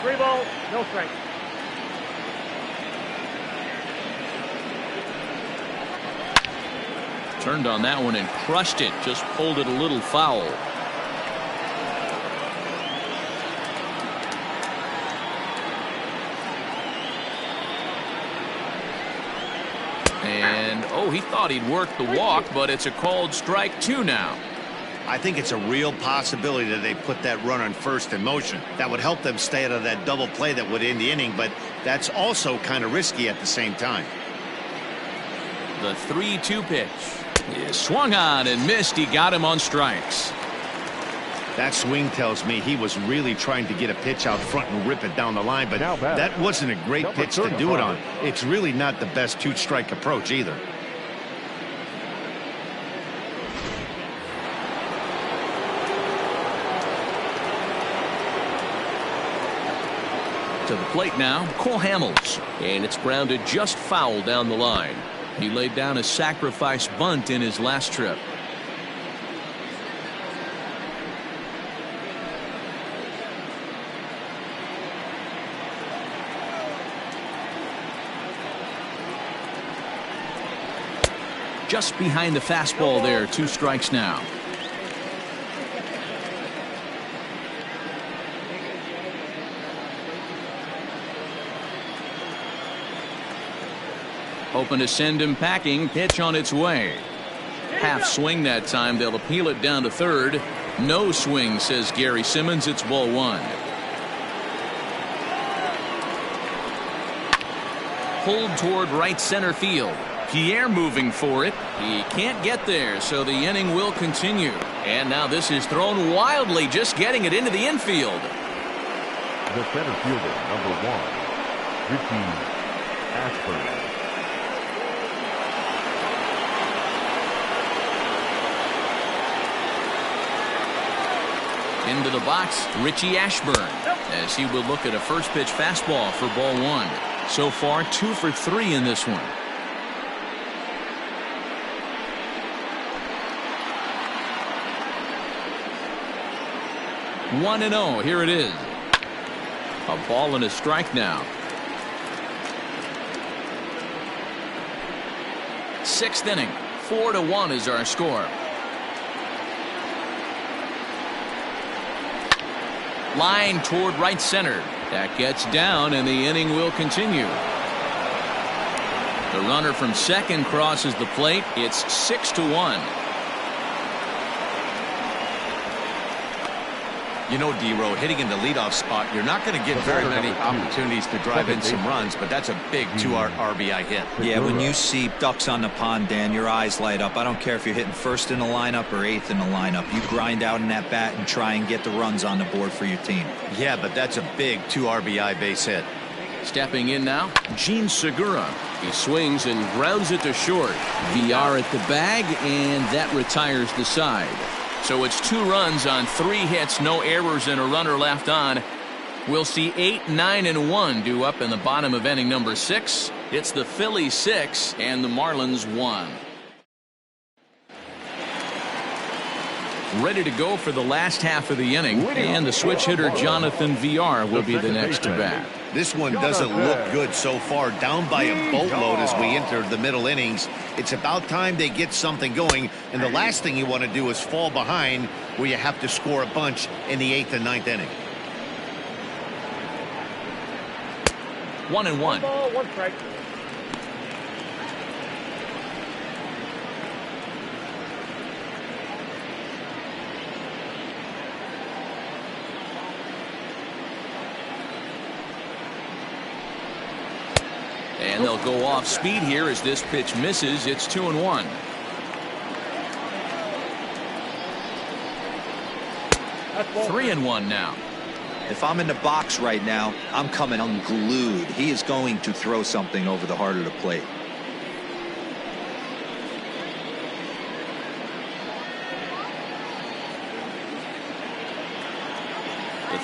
3 balls, no strike. Turned on that one and crushed it. Just pulled it a little foul. And he thought he'd work the walk, but it's a called strike 2 now. I think it's a real possibility that they put that run on first in motion. That would help them stay out of that double play that would end the inning, but that's also kind of risky at the same time. The 3-2 pitch is swung on and missed. He got him on strikes. That swing tells me he was really trying to get a pitch out front and rip it down the line, but that wasn't a great pitch to do it on. It's really not the best 2-strike approach either. To the plate now, Cole Hamels. And it's grounded just foul down the line. He laid down a sacrifice bunt in his last trip. Just behind the fastball there, 2 strikes now. Hoping to send him packing. Pitch on its way. Half swing that time. They'll appeal it down to third. No swing, says Gary Simmons. It's ball 1. Pulled toward right center field. Pierre moving for it. He can't get there, so the inning will continue. And now this is thrown wildly, just getting it into the infield. The center fielder, number 1, Ricky Ashburn. Into the box, Richie Ashburn, as he will look at a first pitch fastball for ball 1. So far, 2 for 3 in this one. 1-0. Here it is. A ball and a strike now. 6th inning. 4-1 is our score. Line toward right center. That gets down, and the inning will continue. The runner from second crosses the plate. It's 6-1. You know, D-Row, hitting in the leadoff spot, you're not going to get very many opportunities to drive in some runs, but that's a big 2 RBI hit. Yeah, when you see ducks on the pond, Dan, your eyes light up. I don't care if you're hitting first in the lineup or 8th in the lineup. You grind out in that bat and try and get the runs on the board for your team. Yeah, but that's a big 2 RBI base hit. Stepping in now, Gene Segura. He swings and grounds it to short. VR at the bag, and that retires the side. So it's 2 runs on 3 hits, no errors, and a runner left on. We'll see 8, 9, and 1 due up in the bottom of inning number 6. It's the Phillies 6 and the Marlins 1. Ready to go for the last half of the inning, and the switch hitter Jonathan VR will be the next to bat. This one doesn't look good so far. Down by a boatload as we enter the middle innings. It's about time they get something going, and the last thing you want to do is fall behind where you have to score a bunch in the 8th and 9th inning. 1-1. Ball, 1 strike. And they'll go off speed here as this pitch misses. It's 2-1. That's ball 3-1 now. If I'm in the box right now, I'm coming unglued. He is going to throw something over the heart of the plate.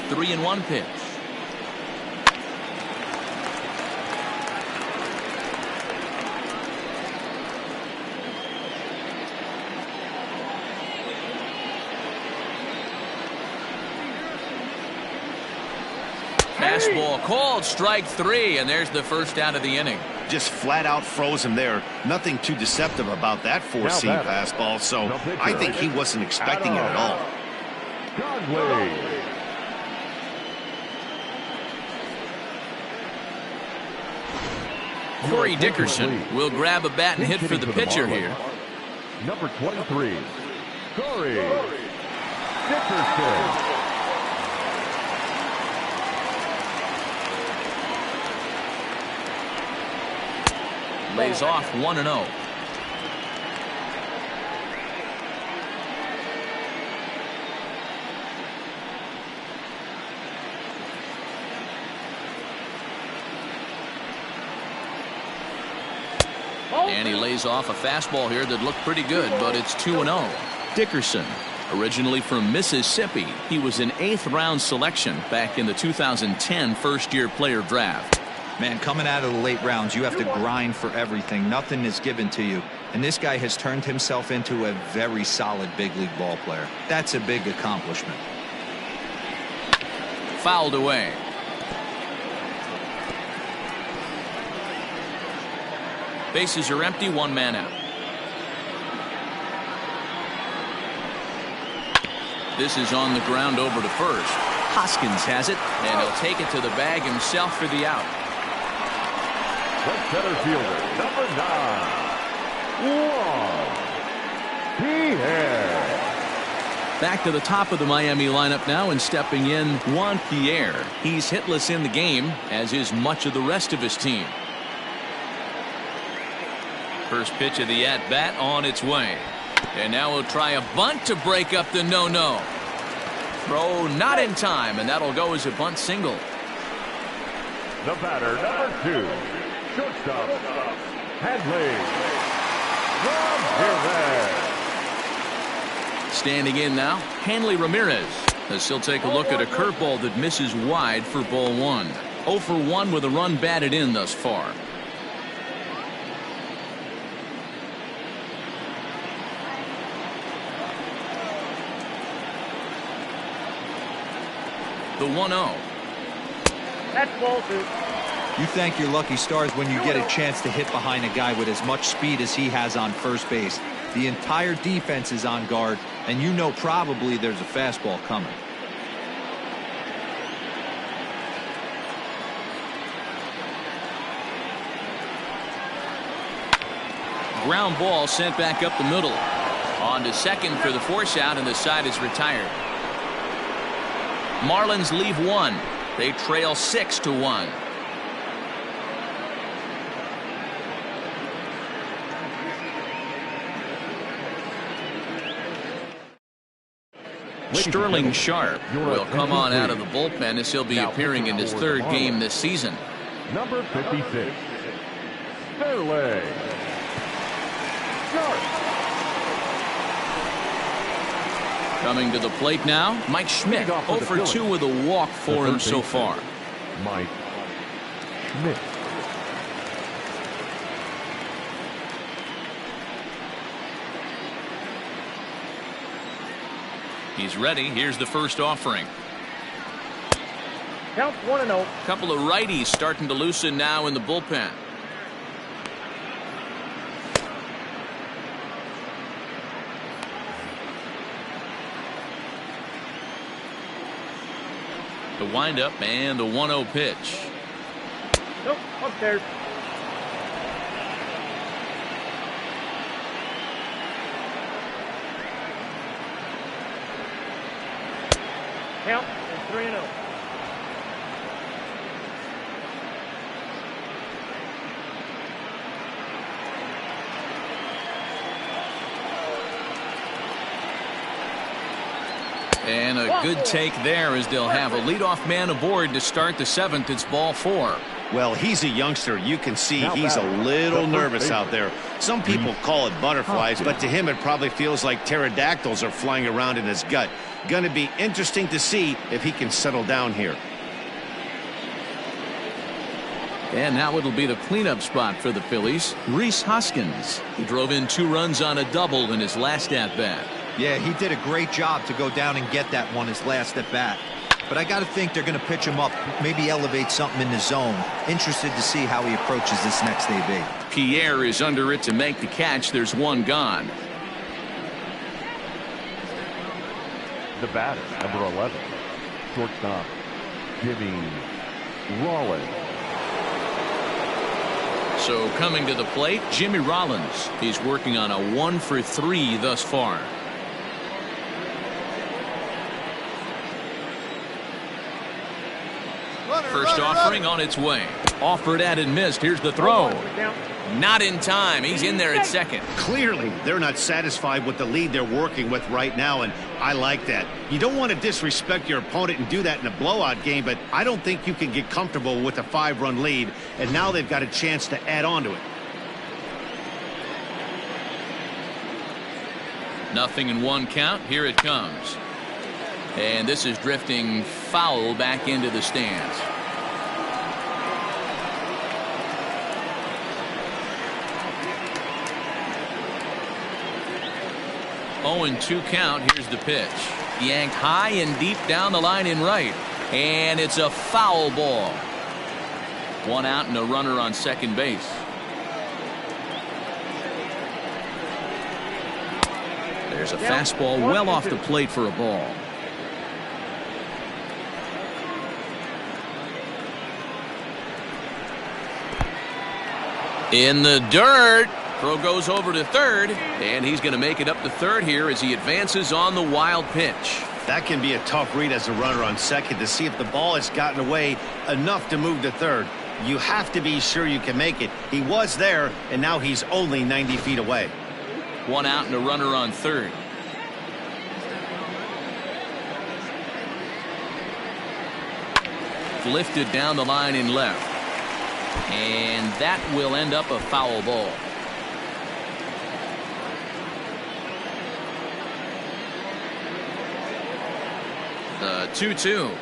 The 3-1 pitch. Fastball called, strike 3, and there's the first out of the inning. Just flat out froze him there. Nothing too deceptive about that 4-seam fastball, so I think he wasn't expecting it at all. Corey Dickerson will grab a bat and hit for the pitcher here. Number 23, Corey Dickerson. Lays off 1-0. And he lays off a fastball here that looked pretty good, but it's 2-0. Dickerson, originally from Mississippi, he was an 8th round selection back in the 2010 first-year player draft. Man, coming out of the late rounds, you have to grind for everything. Nothing is given to you. And this guy has turned himself into a very solid big league ball player. That's a big accomplishment. Fouled away. Bases are empty, 1 man out. This is on the ground over to first. Hoskins has it, and he'll take it to the bag himself for the out. The center fielder, number 9, Juan Pierre. Back to the top of the Miami lineup now, and stepping in, Juan Pierre. He's hitless in the game, as is much of the rest of his team. First pitch of the at-bat on its way. And now we'll try a bunt to break up the no-no. Throw not in time, and that'll go as a bunt single. The batter, number 2, shortstop, Hadley Ramirez. Standing in now, Hanley Ramirez, as he'll take a look at a curveball that misses wide for ball 1. 0 for 1 with a run batted in thus far. The 1-0. That's ball 2. You thank your lucky stars when you get a chance to hit behind a guy with as much speed as he has on first base. The entire defense is on guard, and you know probably there's a fastball coming. Ground ball sent back up the middle. On to second for the force out, and the side is retired. Marlins leave one. They trail 6-1. Sterling Sharp will come on out of the bullpen as he'll be appearing in his third game this season. Number 56. Sterling Sharp. Coming to the plate now, Mike Schmidt, 0 for 2 with a walk for him so far. Mike Schmidt. He's ready. Here's the first offering. Count 1-0. Couple of righties starting to loosen now in the bullpen. The windup and the 1-0 pitch. Nope, upstairs. Count and 3-0. And a good take there as they'll have a leadoff man aboard to start the 7th. It's ball 4. Well, he's a youngster. You can see he's a little nervous out there. Some people call it butterflies, but to him it probably feels like pterodactyls are flying around in his gut. Going to be interesting to see if he can settle down here. And now it'll be the cleanup spot for the Phillies. Rhys Hoskins. He drove in 2 runs on a double in his last at-bat. Yeah, he did a great job to go down and get that one his last at bat. But I got to think they're going to pitch him up, maybe elevate something in the zone. Interested to see how he approaches this next AB. Pierre is under it to make the catch. There's one gone. The batter, number 11. Shortstop, Jimmy Rollins. So coming to the plate, Jimmy Rollins. He's working on a 1 for 3 thus far. First offering on its way. Offered at and missed. Here's the throw. Not in time. He's in there at second. Clearly, they're not satisfied with the lead they're working with right now, and I like that. You don't want to disrespect your opponent and do that in a blowout game, but I don't think you can get comfortable with a 5-run lead, and now they've got a chance to add on to it. Nothing in 1 count. Here it comes. And this is drifting foul back into the stands. Oh, and 2 count. Here's the pitch. Yanked high and deep down the line in right. And it's a foul ball. 1 out and a runner on second base. There's a fastball well off the plate for a ball. In the dirt. Throw goes over to third, and he's going to make it up to third here as he advances on the wild pitch. That can be a tough read as a runner on second to see if the ball has gotten away enough to move to third. You have to be sure you can make it. He was there, and now he's only 90 feet away. 1 out and a runner on third. Lifted down the line in left. And that will end up a foul ball. The 2-2.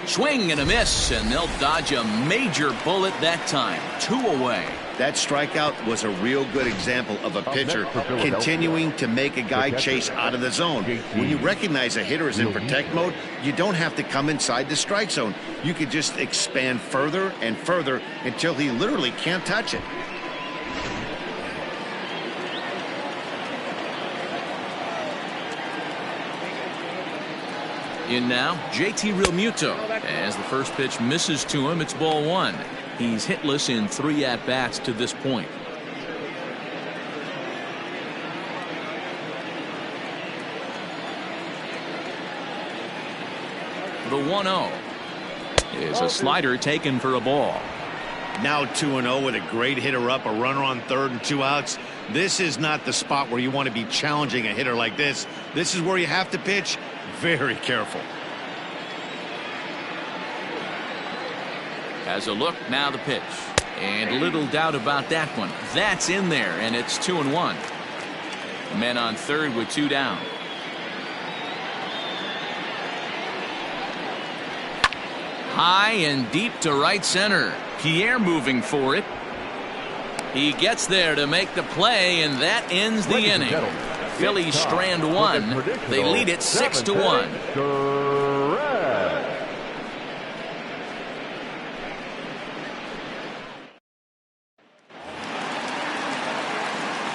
Swing and a miss, and they'll dodge a major bullet that time. 2 away. That strikeout was a real good example of a pitcher continuing to make a guy chase out of the zone. When you recognize a hitter is in protect mode, you don't have to come inside the strike zone. You could just expand further and further until he literally can't touch it. In now, JT Realmuto. As the first pitch misses to him, it's ball 1. He's hitless in 3 at-bats to this point. The 1-0 is a slider taken for a ball. Now 2-0 with a great hitter up, a runner on third and 2 outs. This is not the spot where you want to be challenging a hitter like this. This is where you have to pitch very careful. Has a look, now the pitch. And little doubt about that one. That's in there, and it's 2-1. Men on third with 2 down. High and deep to right center. Pierre moving for it. He gets there to make the play, and that ends the inning. Phillies strand 1. They lead it 6-1.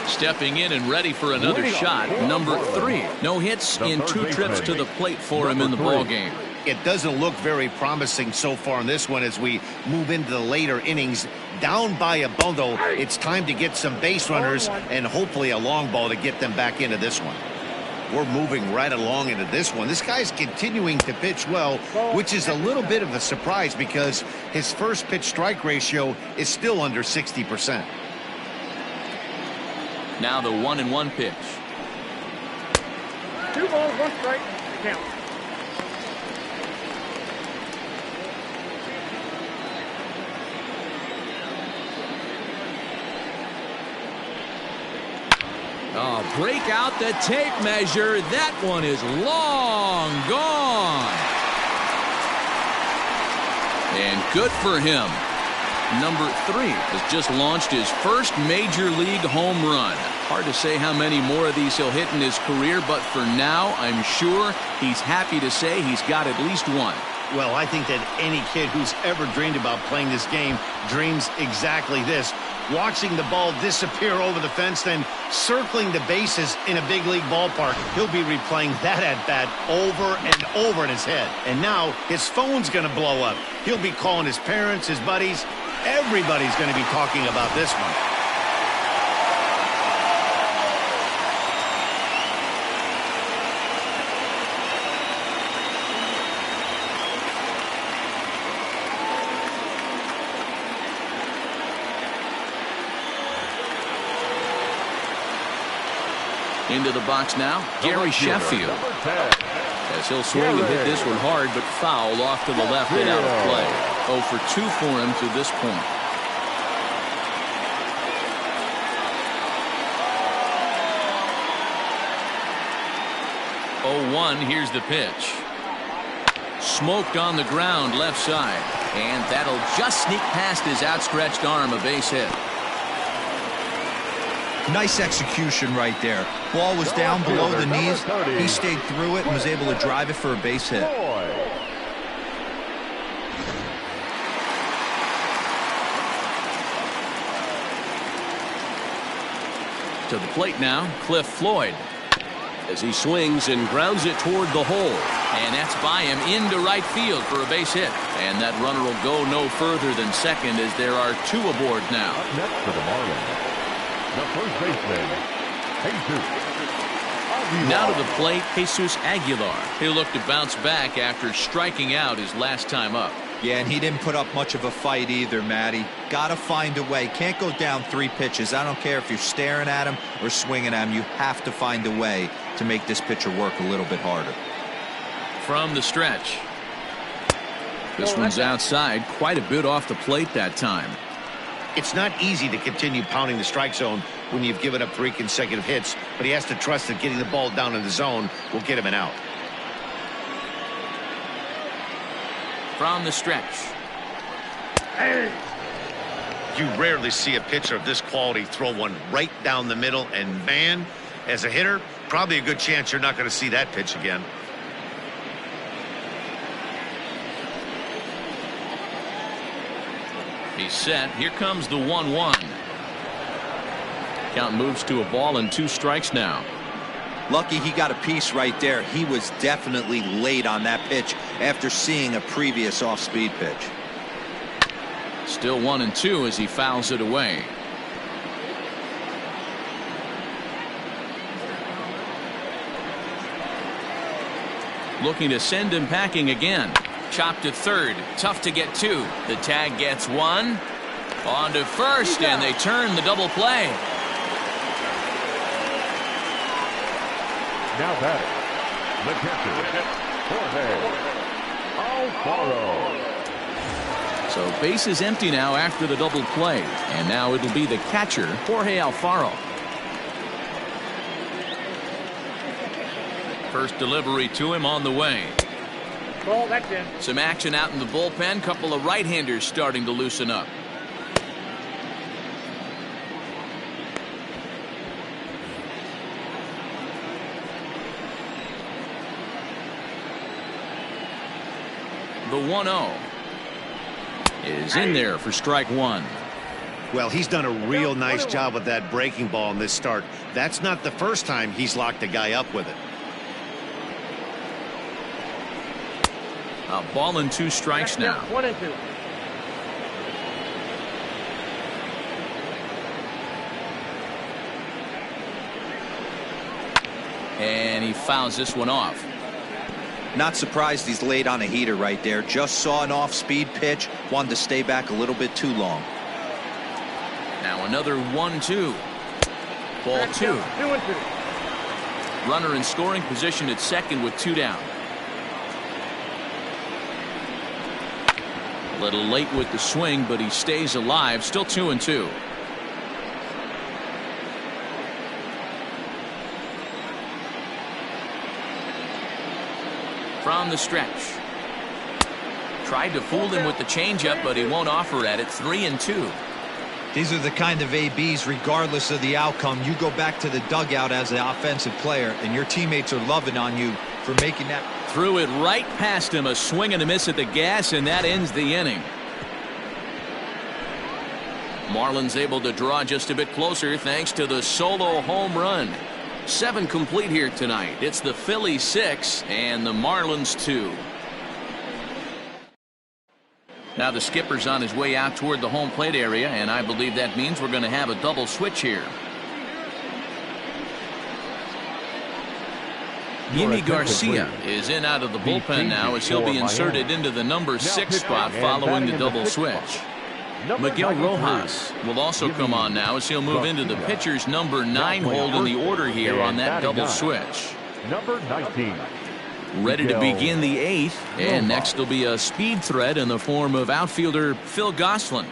Stepping in and ready for another shot, number 3. No hits in 2 trips to the plate for him in the ballgame. It doesn't look very promising so far in this one as we move into the later innings. Down by a bundle, it's time to get some base runners and hopefully a long ball to get them back into this one. We're moving right along into this one. This guy's continuing to pitch well, which is a little bit of a surprise because his first pitch strike ratio is still under 60%. Now the 1-1 pitch. 2 balls, 1 strike, count. Oh, break out the tape measure. That one is long gone. And good for him. Number 3 has just launched his first major league home run. Hard to say how many more of these he'll hit in his career, but for now, I'm sure he's happy to say he's got at least 1. Well, I think that any kid who's ever dreamed about playing this game dreams exactly this. Watching the ball disappear over the fence, then circling the bases in a big league ballpark. He'll be replaying that at-bat over and over in his head. And now his phone's going to blow up. He'll be calling his parents, his buddies. Everybody's going to be talking about this one. Into the box now, Gary Sheffield. As he'll swing and hit this one hard, but foul off to the left and out of play. 0 for 2 for him to this point. Oh, 1, here's the pitch. Smoked on the ground left side. And that'll just sneak past his outstretched arm, a base hit. Nice execution right there. Ball was down below the knees. He stayed through it and was able to drive it for a base hit. To the plate now, Cliff Floyd. As he swings and grounds it toward the hole. And that's by him into right field for a base hit. And that runner will go no further than second as there are 2 aboard now. Up next for the Marlins, the first baseman, Jesus. Now to the plate, Jesus Aguilar. He'll look to bounce back after striking out his last time up. Yeah, and he didn't put up much of a fight either, Matty. Got to find a way. Can't go down 3 pitches. I don't care if you're staring at him or swinging at him. You have to find a way to make this pitcher work a little bit harder. From the stretch. This one's outside, quite a bit off the plate that time. It's not easy to continue pounding the strike zone when you've given up 3 consecutive hits, but he has to trust that getting the ball down in the zone will get him an out. From the stretch. You rarely see a pitcher of this quality throw one right down the middle, and man, as a hitter, probably a good chance you're not going to see that pitch again. He's set. Here comes the 1-1. Count moves to a ball and 2 strikes now. Lucky he got a piece right there. He was definitely late on that pitch after seeing a previous off-speed pitch. Still 1-2 as he fouls it away. Looking to send him packing again. Chopped to third. Tough to get to. The tag gets 1. On to first, and they turn the double play. Now batting, the catcher, Jorge Alfaro. So base is empty now after the double play. And now it'll be the catcher, Jorge Alfaro. First delivery to him on the way. Ball, that's in. Some action out in the bullpen. Couple of right-handers starting to loosen up. The 1-0 is in there for strike 1. Well, he's done a real nice job with that breaking ball in this start. That's not the first time he's locked a guy up with it. A ball and 2 strikes now. 1-2. And he fouls this one off. Not surprised he's laid on a heater right there. Just saw an off-speed pitch. Wanted to stay back a little bit too long. Now another 1-2. Ball 2. 2-2. Runner in scoring position at second with 2 down. A little late with the swing, but he stays alive. Still 2-2. From the stretch. Tried to fool him with the changeup, but he won't offer at it. 3-2. These are the kind of ABs, regardless of the outcome. You go back to the dugout as an offensive player, and your teammates are loving on you for making that. Threw it right past him. A swing and a miss at the gas, and that ends the inning. Marlins able to draw just a bit closer thanks to the solo home run. 7 complete here tonight. It's the Phillies 6 and the Marlins 2. Now the skipper's on his way out toward the home plate area, and I believe that means we're going to have a double switch here. Yimi Garcia is in out of the bullpen now as he'll be inserted into the number 6 spot following the double switch. Miguel Rojas will also come on now as he'll move into the pitcher's number 9 hold in the order here on that double switch. Number 19. Ready to begin the 8th, and next will be a speed threat in the form of outfielder Phil Gosselin.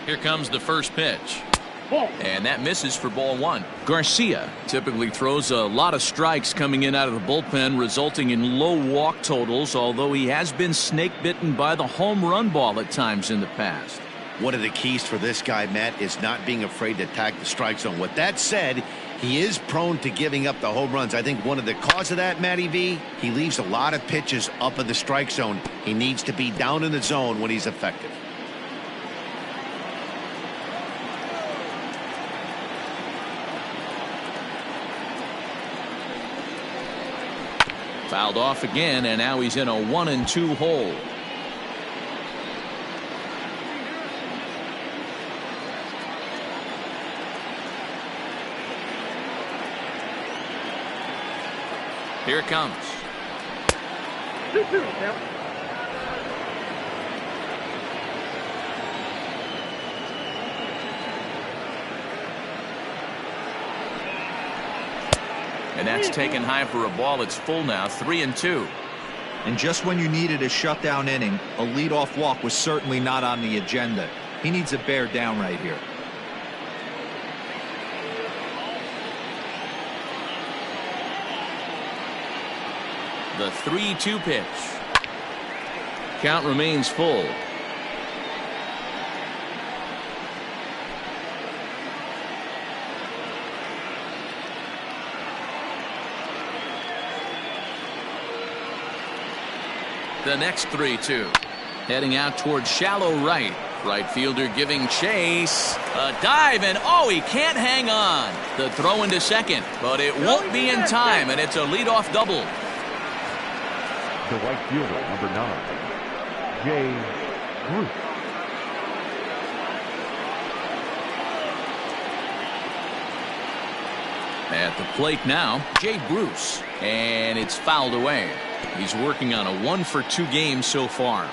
Here comes the first pitch. And that misses for ball 1. Garcia typically throws a lot of strikes coming in out of the bullpen, resulting in low walk totals, although he has been snake bitten by the home run ball at times in the past. One of the keys for this guy, Matt, is not being afraid to attack the strike zone. With that said, he is prone to giving up the home runs. I think one of the cause of that, Matty V, he leaves a lot of pitches up in the strike zone. He needs to be down in the zone when he's effective. Fouled off again, and now he's in a 1-2 hole. Here it comes. 2-2. And that's taken high for a ball. It's full now, 3-2. And just when you needed a shutdown inning, a leadoff walk was certainly not on the agenda. He needs to bear down right here. The 3-2 pitch. Count remains full. The next 3-2. Heading out towards shallow right. Right fielder giving chase. A dive, and oh, he can't hang on. The throw into second, but it won't be in time, and it's a leadoff double. The right fielder, number 9, Jay Bruce. At the plate now, Jay Bruce, and it's fouled away. He's working on a 1-for-2 game so far.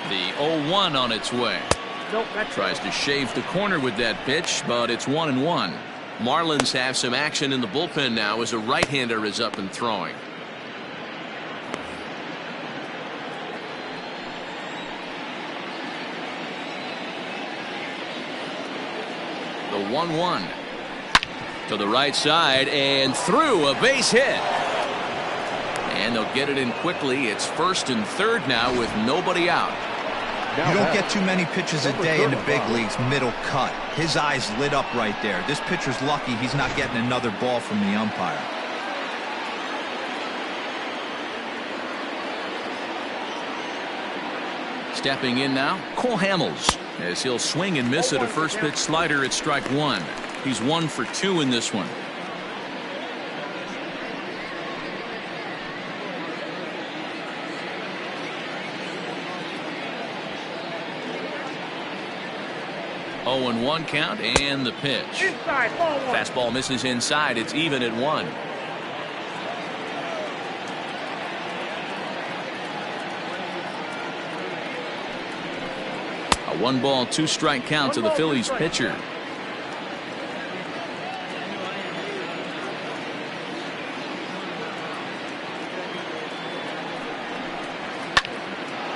The 0-1 on its way. Nope, Tries to shave the corner with that pitch, but it's 1-1. Marlins have some action in the bullpen now as a right-hander is up and throwing. The 1-1 to the right side and through, a base hit. And they'll get it in quickly. It's first and third now with nobody out. You don't get too many pitches a day in the big leagues middle cut. His eyes lit up right there. This pitcher's lucky he's not getting another ball from the umpire. Stepping in now, Cole Hamels, as he'll swing and miss at a first pitch slider at strike 1. He's 1 for 2 in this one. Oh, and 1 count, and the pitch. Inside, ball 1. Fastball misses inside. It's even at 1. A 1-ball, 2-strike count to the Phillies pitcher.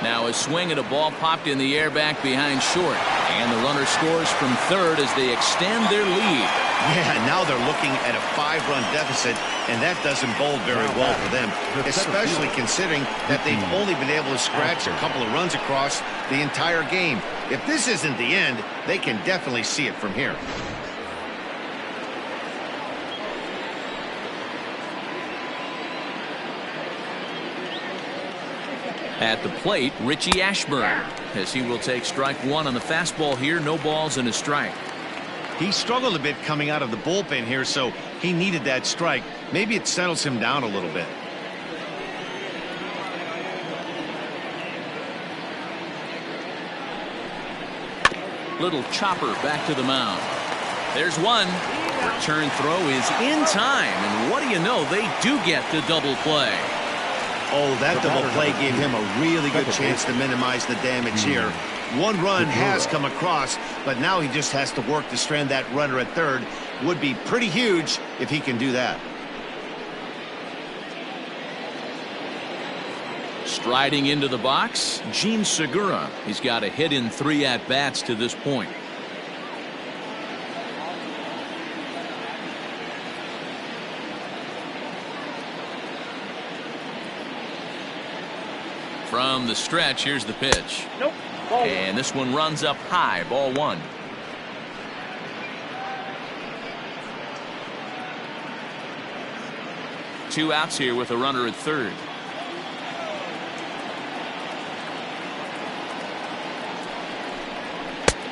Now a swing and a ball popped in the air back behind short. And the runner scores from third as they extend their lead. Yeah, now they're looking at a 5-run deficit, and that doesn't bode very well for them, especially considering that they've only been able to scratch a couple of runs across the entire game. If this isn't the end, they can definitely see it from here. At the plate, Richie Ashburn, as he will take strike 1 on the fastball here. No balls and a strike. He struggled a bit coming out of the bullpen here, so he needed that strike. Maybe it settles him down a little bit. Little chopper back to the mound. There's one. Return throw is in time, and what do you know, they do get the double play. Oh, that double play gave him a really good chance to minimize the damage here. 1 run has come across, but now he just has to work to strand that runner at third. Would be pretty huge if he can do that. Striding into the box, Gene Segura. He's got a hit in 3 at-bats to this point. From the stretch, here's the pitch. Nope. Ball 1. And this one runs up high, ball 1. Two outs here with a runner at third.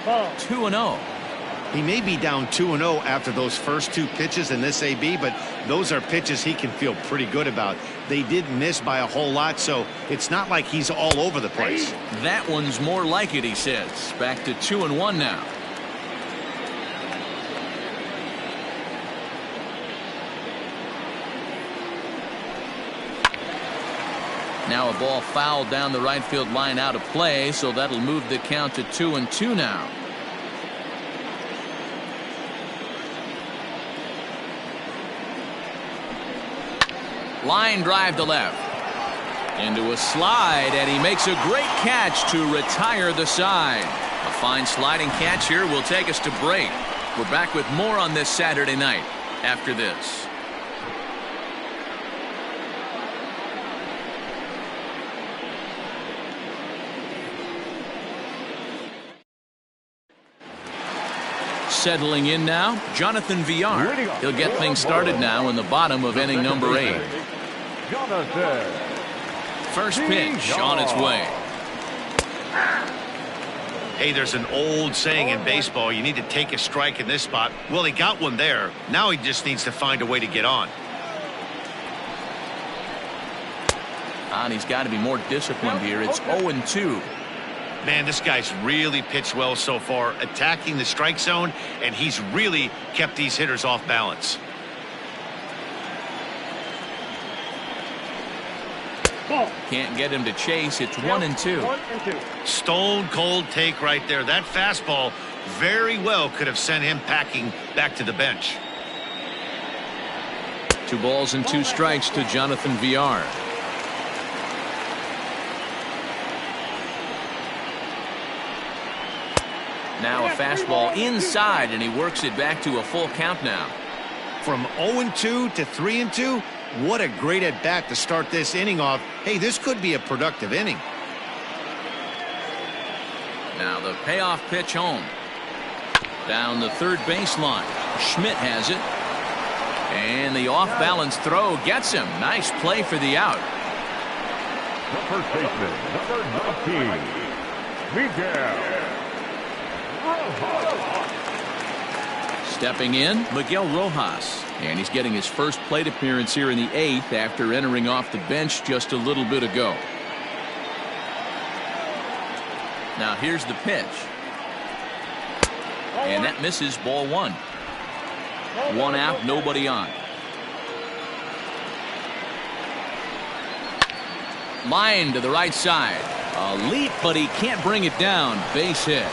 Ball. 2-0. He may be down 2-0 after those first 2 pitches in this AB, but those are pitches he can feel pretty good about. They did miss by a whole lot, so it's not like he's all over the place. That one's more like it, he says. Back to 2-1 now. Now a ball fouled down the right field line out of play, so that'll move the count to 2-2 now. Line drive to left. Into a slide, and he makes a great catch to retire the side. A fine sliding catch here will take us to break. We're back with more on this Saturday night after this. Settling in now, Jonathan Villar. He'll get things started now in the bottom of inning number 8. First pitch on its way. Hey, there's an old saying in baseball, you need to take a strike in this spot. Well, he got one there. Now he just needs to find a way to get on. And he's got to be more disciplined here. It's 0-2. Man, this guy's really pitched well so far, attacking the strike zone, and he's really kept these hitters off balance. Can't get him to chase. It's 1-2. Stone cold take right there. That fastball very well could have sent him packing back to the bench. 2 balls and 2 strikes to Jonathan Villar. Now a fastball inside, and he works it back to a full count now. From 0-2 to 3-2, what a great at bat to start this inning off. Hey, this could be a productive inning. Now the payoff pitch home. Down the third baseline. Schmidt has it. And the off-balance throw gets him. Nice play for the out. The first baseman, number 19, Miguel. Stepping in, Miguel Rojas. And he's getting his first plate appearance here in the 8th after entering off the bench just a little bit ago. Now here's the pitch. And that misses, ball 1. 1 out, nobody on. Line to the right side. A leap, but he can't bring it down. Base hit.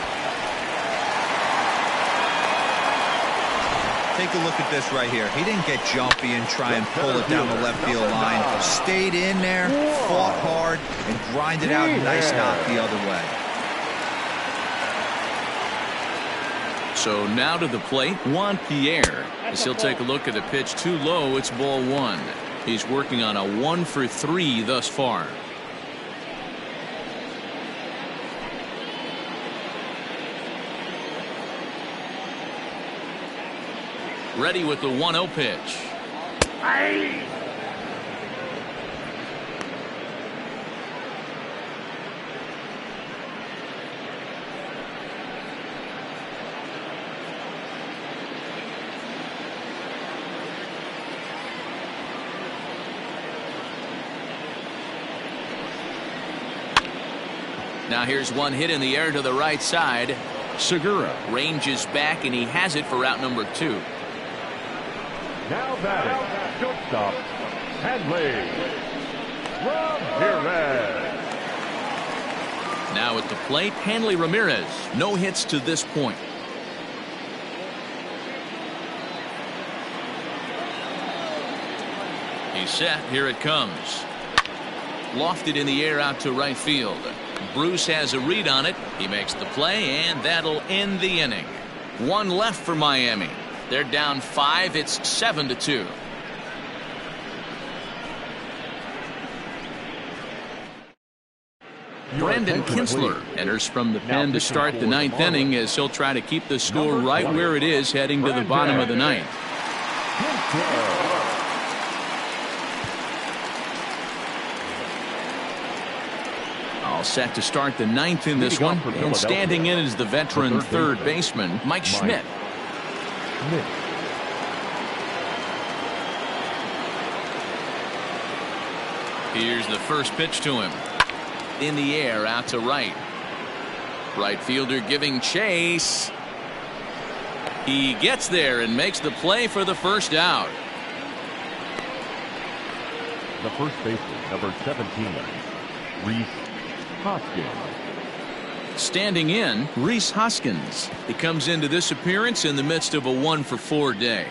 Take a look at this right here. He didn't get jumpy and try and pull it down the left field line. Stayed in there, fought hard, and grinded out a nice knock the other way. So now to the plate, Juan Pierre. As he'll take a look at a pitch too low, it's ball 1. He's working on a 1-for-3 thus far. Ready with the 1-0 pitch. Now here's one hit in the air to the right side. Segura ranges back, and he has it for out number 2. Now batting, shortstop, Hanley Ramirez. Now at the plate, Hanley Ramirez. No hits to this point. He's set. Here it comes. Lofted in the air out to right field. Bruce has a read on it. He makes the play, and that'll end the inning. 1 left for Miami. They're down 5. It's 7-2. Brandon Kinsler enters from the pen to start the 9th inning, as he'll try to keep the score right where it is heading to the bottom of the 9th. All set to start the 9th in this one, and standing in is the veteran third baseman, Mike Schmidt. Here's the first pitch to him. In the air, out to right. Right fielder giving chase. He gets there and makes the play for the first out. The first baseman, number 17, Rhys Hoskins. Standing in, Rhys Hoskins. He comes into this appearance in the midst of a 1-for-4 day.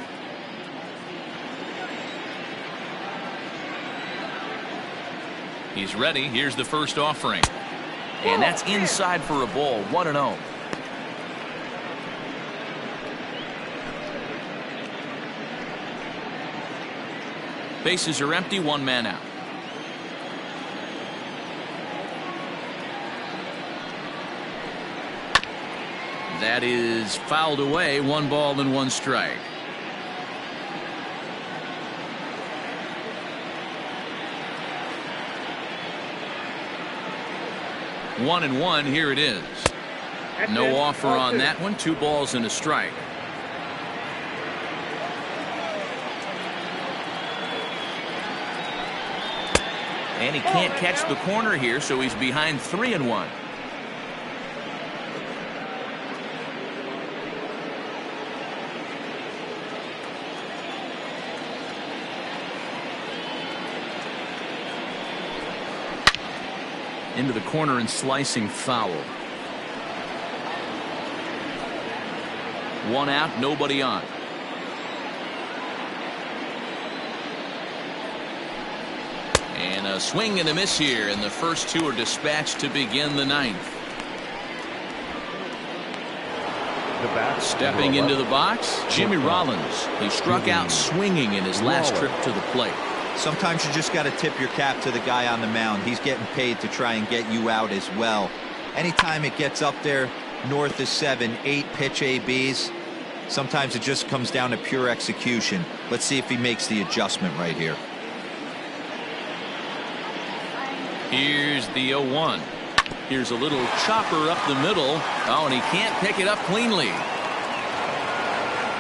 He's ready. Here's the first offering. And that's inside for a ball. 1-0. Bases are empty. One man out. That is fouled away. 1 ball and 1 strike. One and one. Here it is. No offer on that one. 2 balls and a strike. And he can't catch the corner here, so he's behind 3-1. Into the corner and slicing foul. 1 out, nobody on. And a swing and a miss here, and the first 2 are dispatched to begin the 9th. Stepping into the box, Jimmy Rollins. He struck out swinging in his last trip to the plate. Sometimes you just got to tip your cap to the guy on the mound. He's getting paid to try and get you out as well. Anytime it gets up there north of 7, 8 pitch ABs, sometimes it just comes down to pure execution. Let's see if he makes the adjustment right here. Here's the 0-1. Here's a little chopper up the middle. Oh, and he can't pick it up cleanly.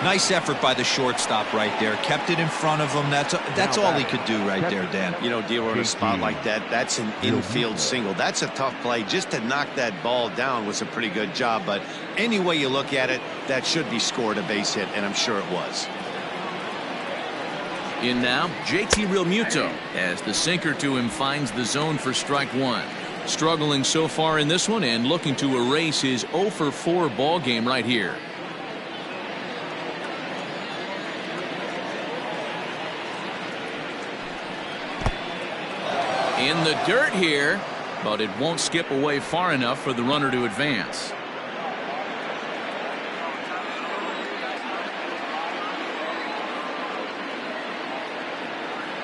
Nice effort by the shortstop right there. Kept it in front of him. That's all he could do right there, Dan. You know, dealer in a spot like that, that's an infield single. That's a tough play. Just to knock that ball down was a pretty good job. But any way you look at it, that should be scored a base hit, and I'm sure it was. In now, JT Realmuto as the sinker to him finds the zone for strike 1. Struggling so far in this one and looking to erase his 0-for-4 ball game right here. In the dirt here, but it won't skip away far enough for the runner to advance.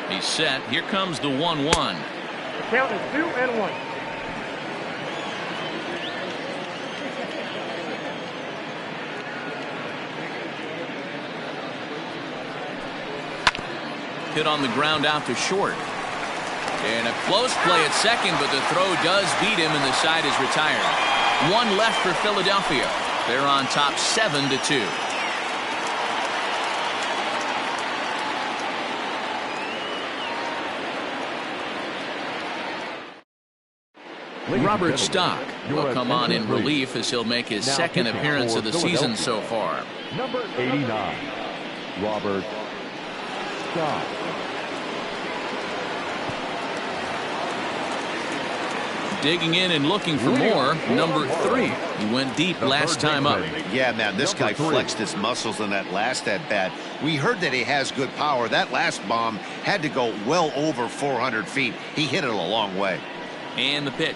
He's set. Here comes the 1-1. The count is 2-1. Hit on the ground out to short. And a close play at second, but the throw does beat him and the side is retired. 1 left for Philadelphia. They're on top 7-2. Robert Stock will come on in relief as he'll make his second appearance of the season so far. Number 89, Robert Stock. Digging in and looking for more. Number 3. He went deep last time up. Yeah, man, this guy flexed his muscles in that last at-bat. We heard that he has good power. That last bomb had to go well over 400 feet. He hit it a long way. And the pitch.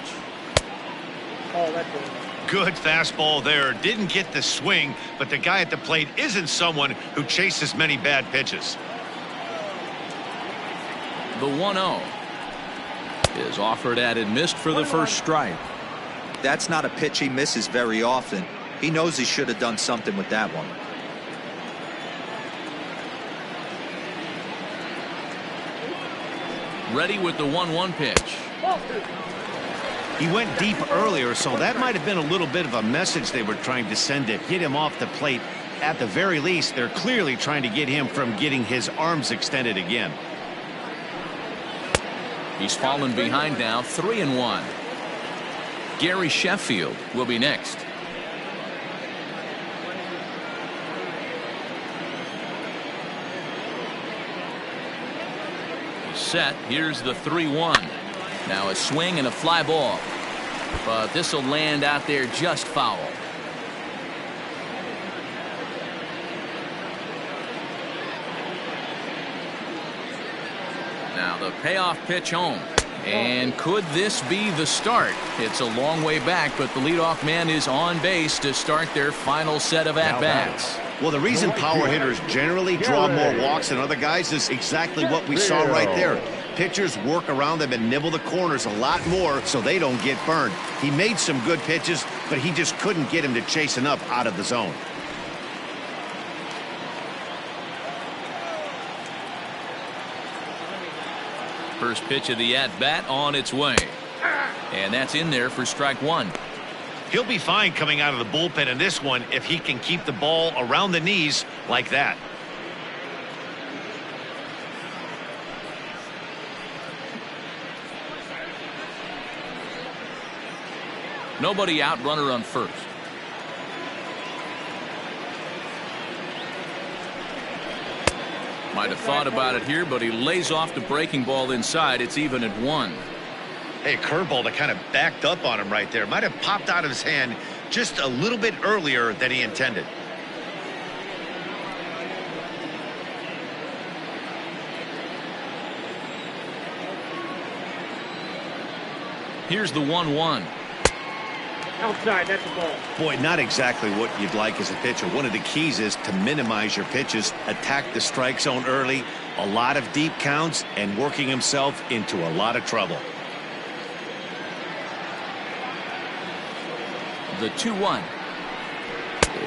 Oh, that's good. Good fastball there. Didn't get the swing, but the guy at the plate isn't someone who chases many bad pitches. The 1-0 is offered at and missed for the first strike. That's not a pitch he misses very often. He knows he should have done something with that one. Ready with the 1-1 pitch. He went deep earlier, so that might have been a little bit of a message they were trying to send to hit him off the plate. At the very least, they're clearly trying to get him from getting his arms extended again. He's fallen behind now, 3-1. Gary Sheffield will be next. He's set. Here's the 3-1. Now a swing and a fly ball. But this will land out there just foul. Now the payoff pitch home. And could this be the start? It's a long way back, but the leadoff man is on base to start their final set of at-bats. Well, the reason power hitters generally draw more walks than other guys is exactly what we saw right there. Pitchers work around them and nibble the corners a lot more so they don't get burned. He made some good pitches, but he just couldn't get him to chase enough out of the zone. First pitch of the at-bat on its way. And that's in there for strike one. He'll be fine coming out of the bullpen in this one if he can keep the ball around the knees like that. Nobody out, runner on first. Might have thought about it here, but he lays off the breaking ball inside. It's even at 1. Hey, curveball that kind of backed up on him right there. Might have popped out of his hand just a little bit earlier than he intended. Here's the 1-1. Outside, that's the ball. Boy, not exactly what you'd like as a pitcher. One of the keys is to minimize your pitches, attack the strike zone early, a lot of deep counts, and working himself into a lot of trouble. The 2-1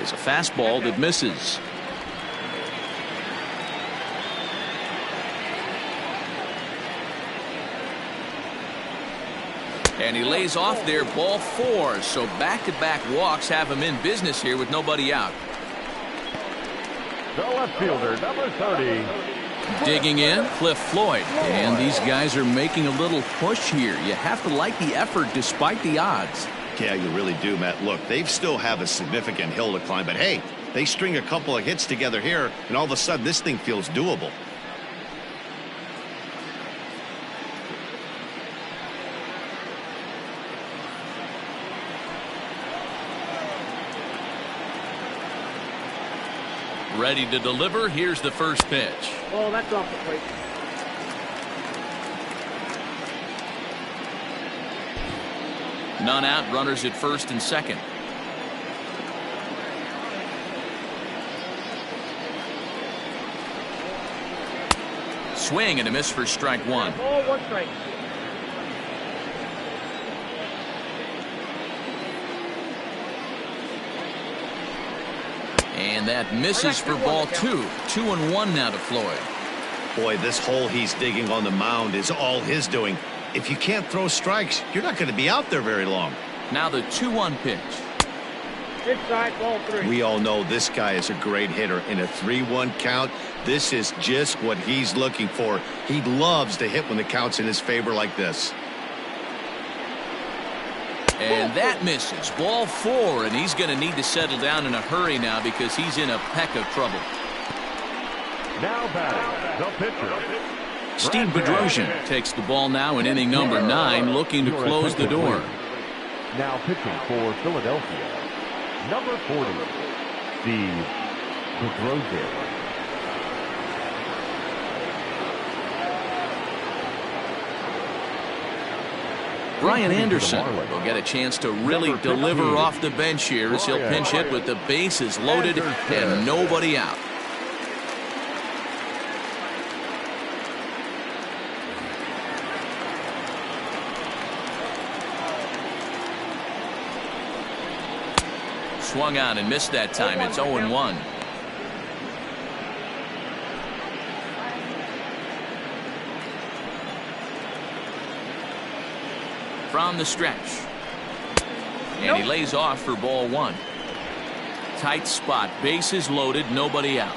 is a fastball that misses. And he lays off there, ball 4. So back-to-back walks have him in business here with nobody out. The left fielder, number 30. Digging in, Cliff Floyd. And these guys are making a little push here. You have to like the effort despite the odds. Yeah, you really do, Matt. Look, they still have a significant hill to climb, but hey, they string a couple of hits together here, and all of a sudden this thing feels doable. Ready to deliver. Here's the first pitch. Oh, that's off the plate. None out, runners at first and second. Swing and a miss for strike one. Oh, 1 strike. And that misses for ball 2. 2-1 now to Floyd. Boy, this hole he's digging on the mound is all his doing. If you can't throw strikes, you're not going to be out there very long. Now the 2-1 pitch. Inside, ball 3. We all know this guy is a great hitter. In a 3-1 count, this is just what he's looking for. He loves to hit when the count's in his favor like this. And that misses. Ball 4, and he's going to need to settle down in a hurry now because he's in a peck of trouble. Now batting, the pitcher. Steve Bedrosian takes the ball now in inning number 9, looking to close the door. Now pitching for Philadelphia, number 40, Steve Bedrosian. Brian Anderson will get a chance to really deliver off the bench here as he'll pinch hit with the bases loaded and nobody out. Swung on and missed that time. It's 0-1. From the stretch. And he lays off for ball 1. Tight spot. Bases loaded. Nobody out.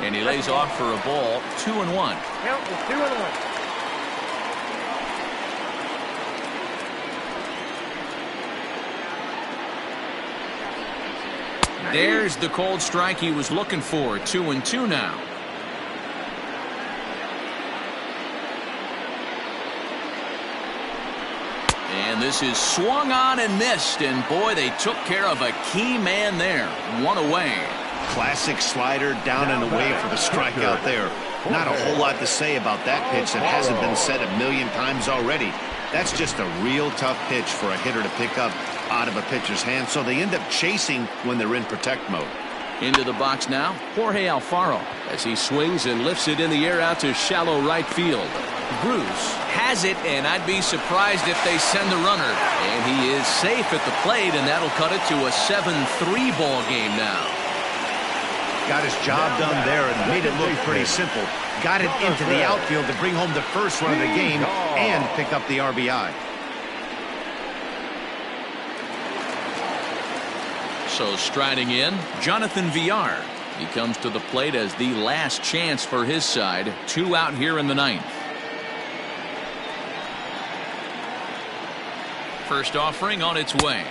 And he lays off for a ball. 2-1. Count is 2-1. There's the cold strike he was looking for. 2-2 now. And this is swung on and missed. And boy, they took care of a key man there. 1 away. Classic slider down and away for the strikeout there. Not a whole lot to say about that pitch that hasn't been said a million times already. That's just a real tough pitch for a hitter to pick up out of a pitcher's hand, so they end up chasing when they're in protect mode. Into the box now, Jorge Alfaro, as he swings and lifts it in the air out to shallow right field. Bruce has it, and I'd be surprised if they send the runner. And he is safe at the plate, and that'll cut it to a 7-3 ball game now. Got his job done there and made it look pretty simple. Got it into the outfield to bring home the first run of the game and pick up the RBI. So striding in, Jonathan Villar. He comes to the plate as the last chance for his side. 2 out here in the 9th. First offering on its way.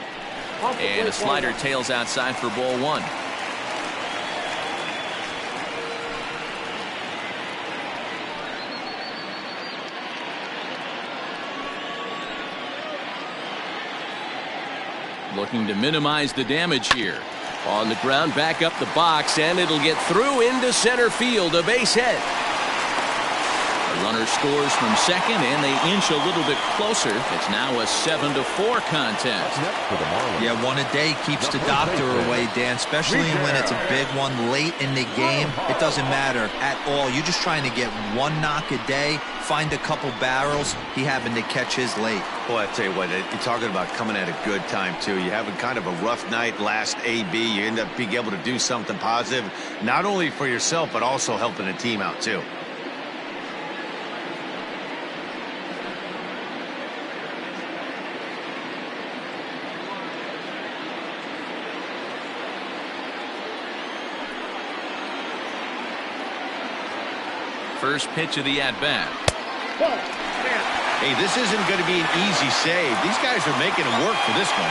And a slider tails outside for ball 1. Looking to minimize the damage here. On the ground, back up the box, and it'll get through into center field. A base hit. The runner scores from second, and they inch a little bit closer. It's now a 7-4 contest. Yeah, one a day keeps the doctor away, Dan, especially when it's a big one late in the game. It doesn't matter at all. You're just trying to get one knock a day, find a couple barrels. He happened to catch his late. Boy, I tell you what, you're talking about coming at a good time, too. You're having kind of a rough night last AB. You end up being able to do something positive, not only for yourself, but also helping the team out, too. First pitch of the at-bat. Hey, this isn't going to be an easy save. These guys are making it work for this one.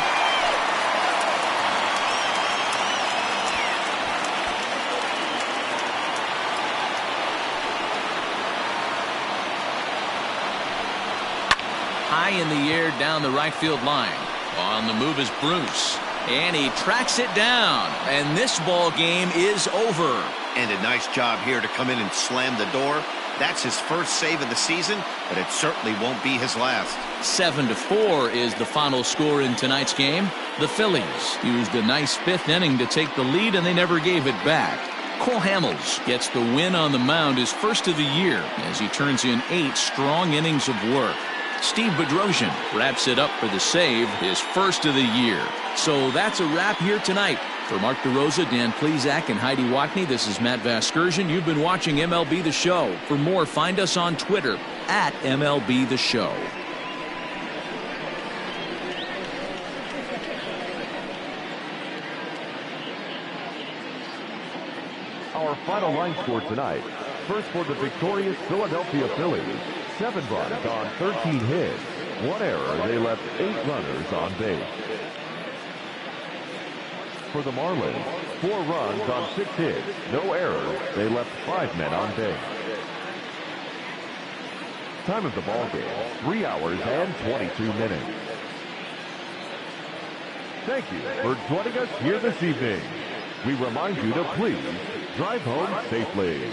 High in the air down the right field line. On the move is Bruce. And he tracks it down. And this ball game is over. And a nice job here to come in and slam the door. That's his first save of the season, but it certainly won't be his last. 7-4 is the final score in tonight's game. The Phillies used a nice 5th inning to take the lead, and they never gave it back. Cole Hamels gets the win on the mound, his first of the year, as he turns in 8 strong innings of work. Steve Bedrosian wraps it up for the save, his first of the year. So that's a wrap here tonight. For Mark DeRosa, Dan Plesac, and Heidi Watney, this is Matt Vasgersian. You've been watching MLB The Show. For more, find us on Twitter at MLB The Show. Our final line score tonight. First for the victorious Philadelphia Phillies. 7 runs on 13 hits. 1 error. They left 8 runners on base. For the Marlins, 4 runs on 6 hits, no errors. They left 5 men on base. Time of the ball game, 3 hours and 22 minutes. Thank you for joining us here this evening. We remind you to please drive home safely.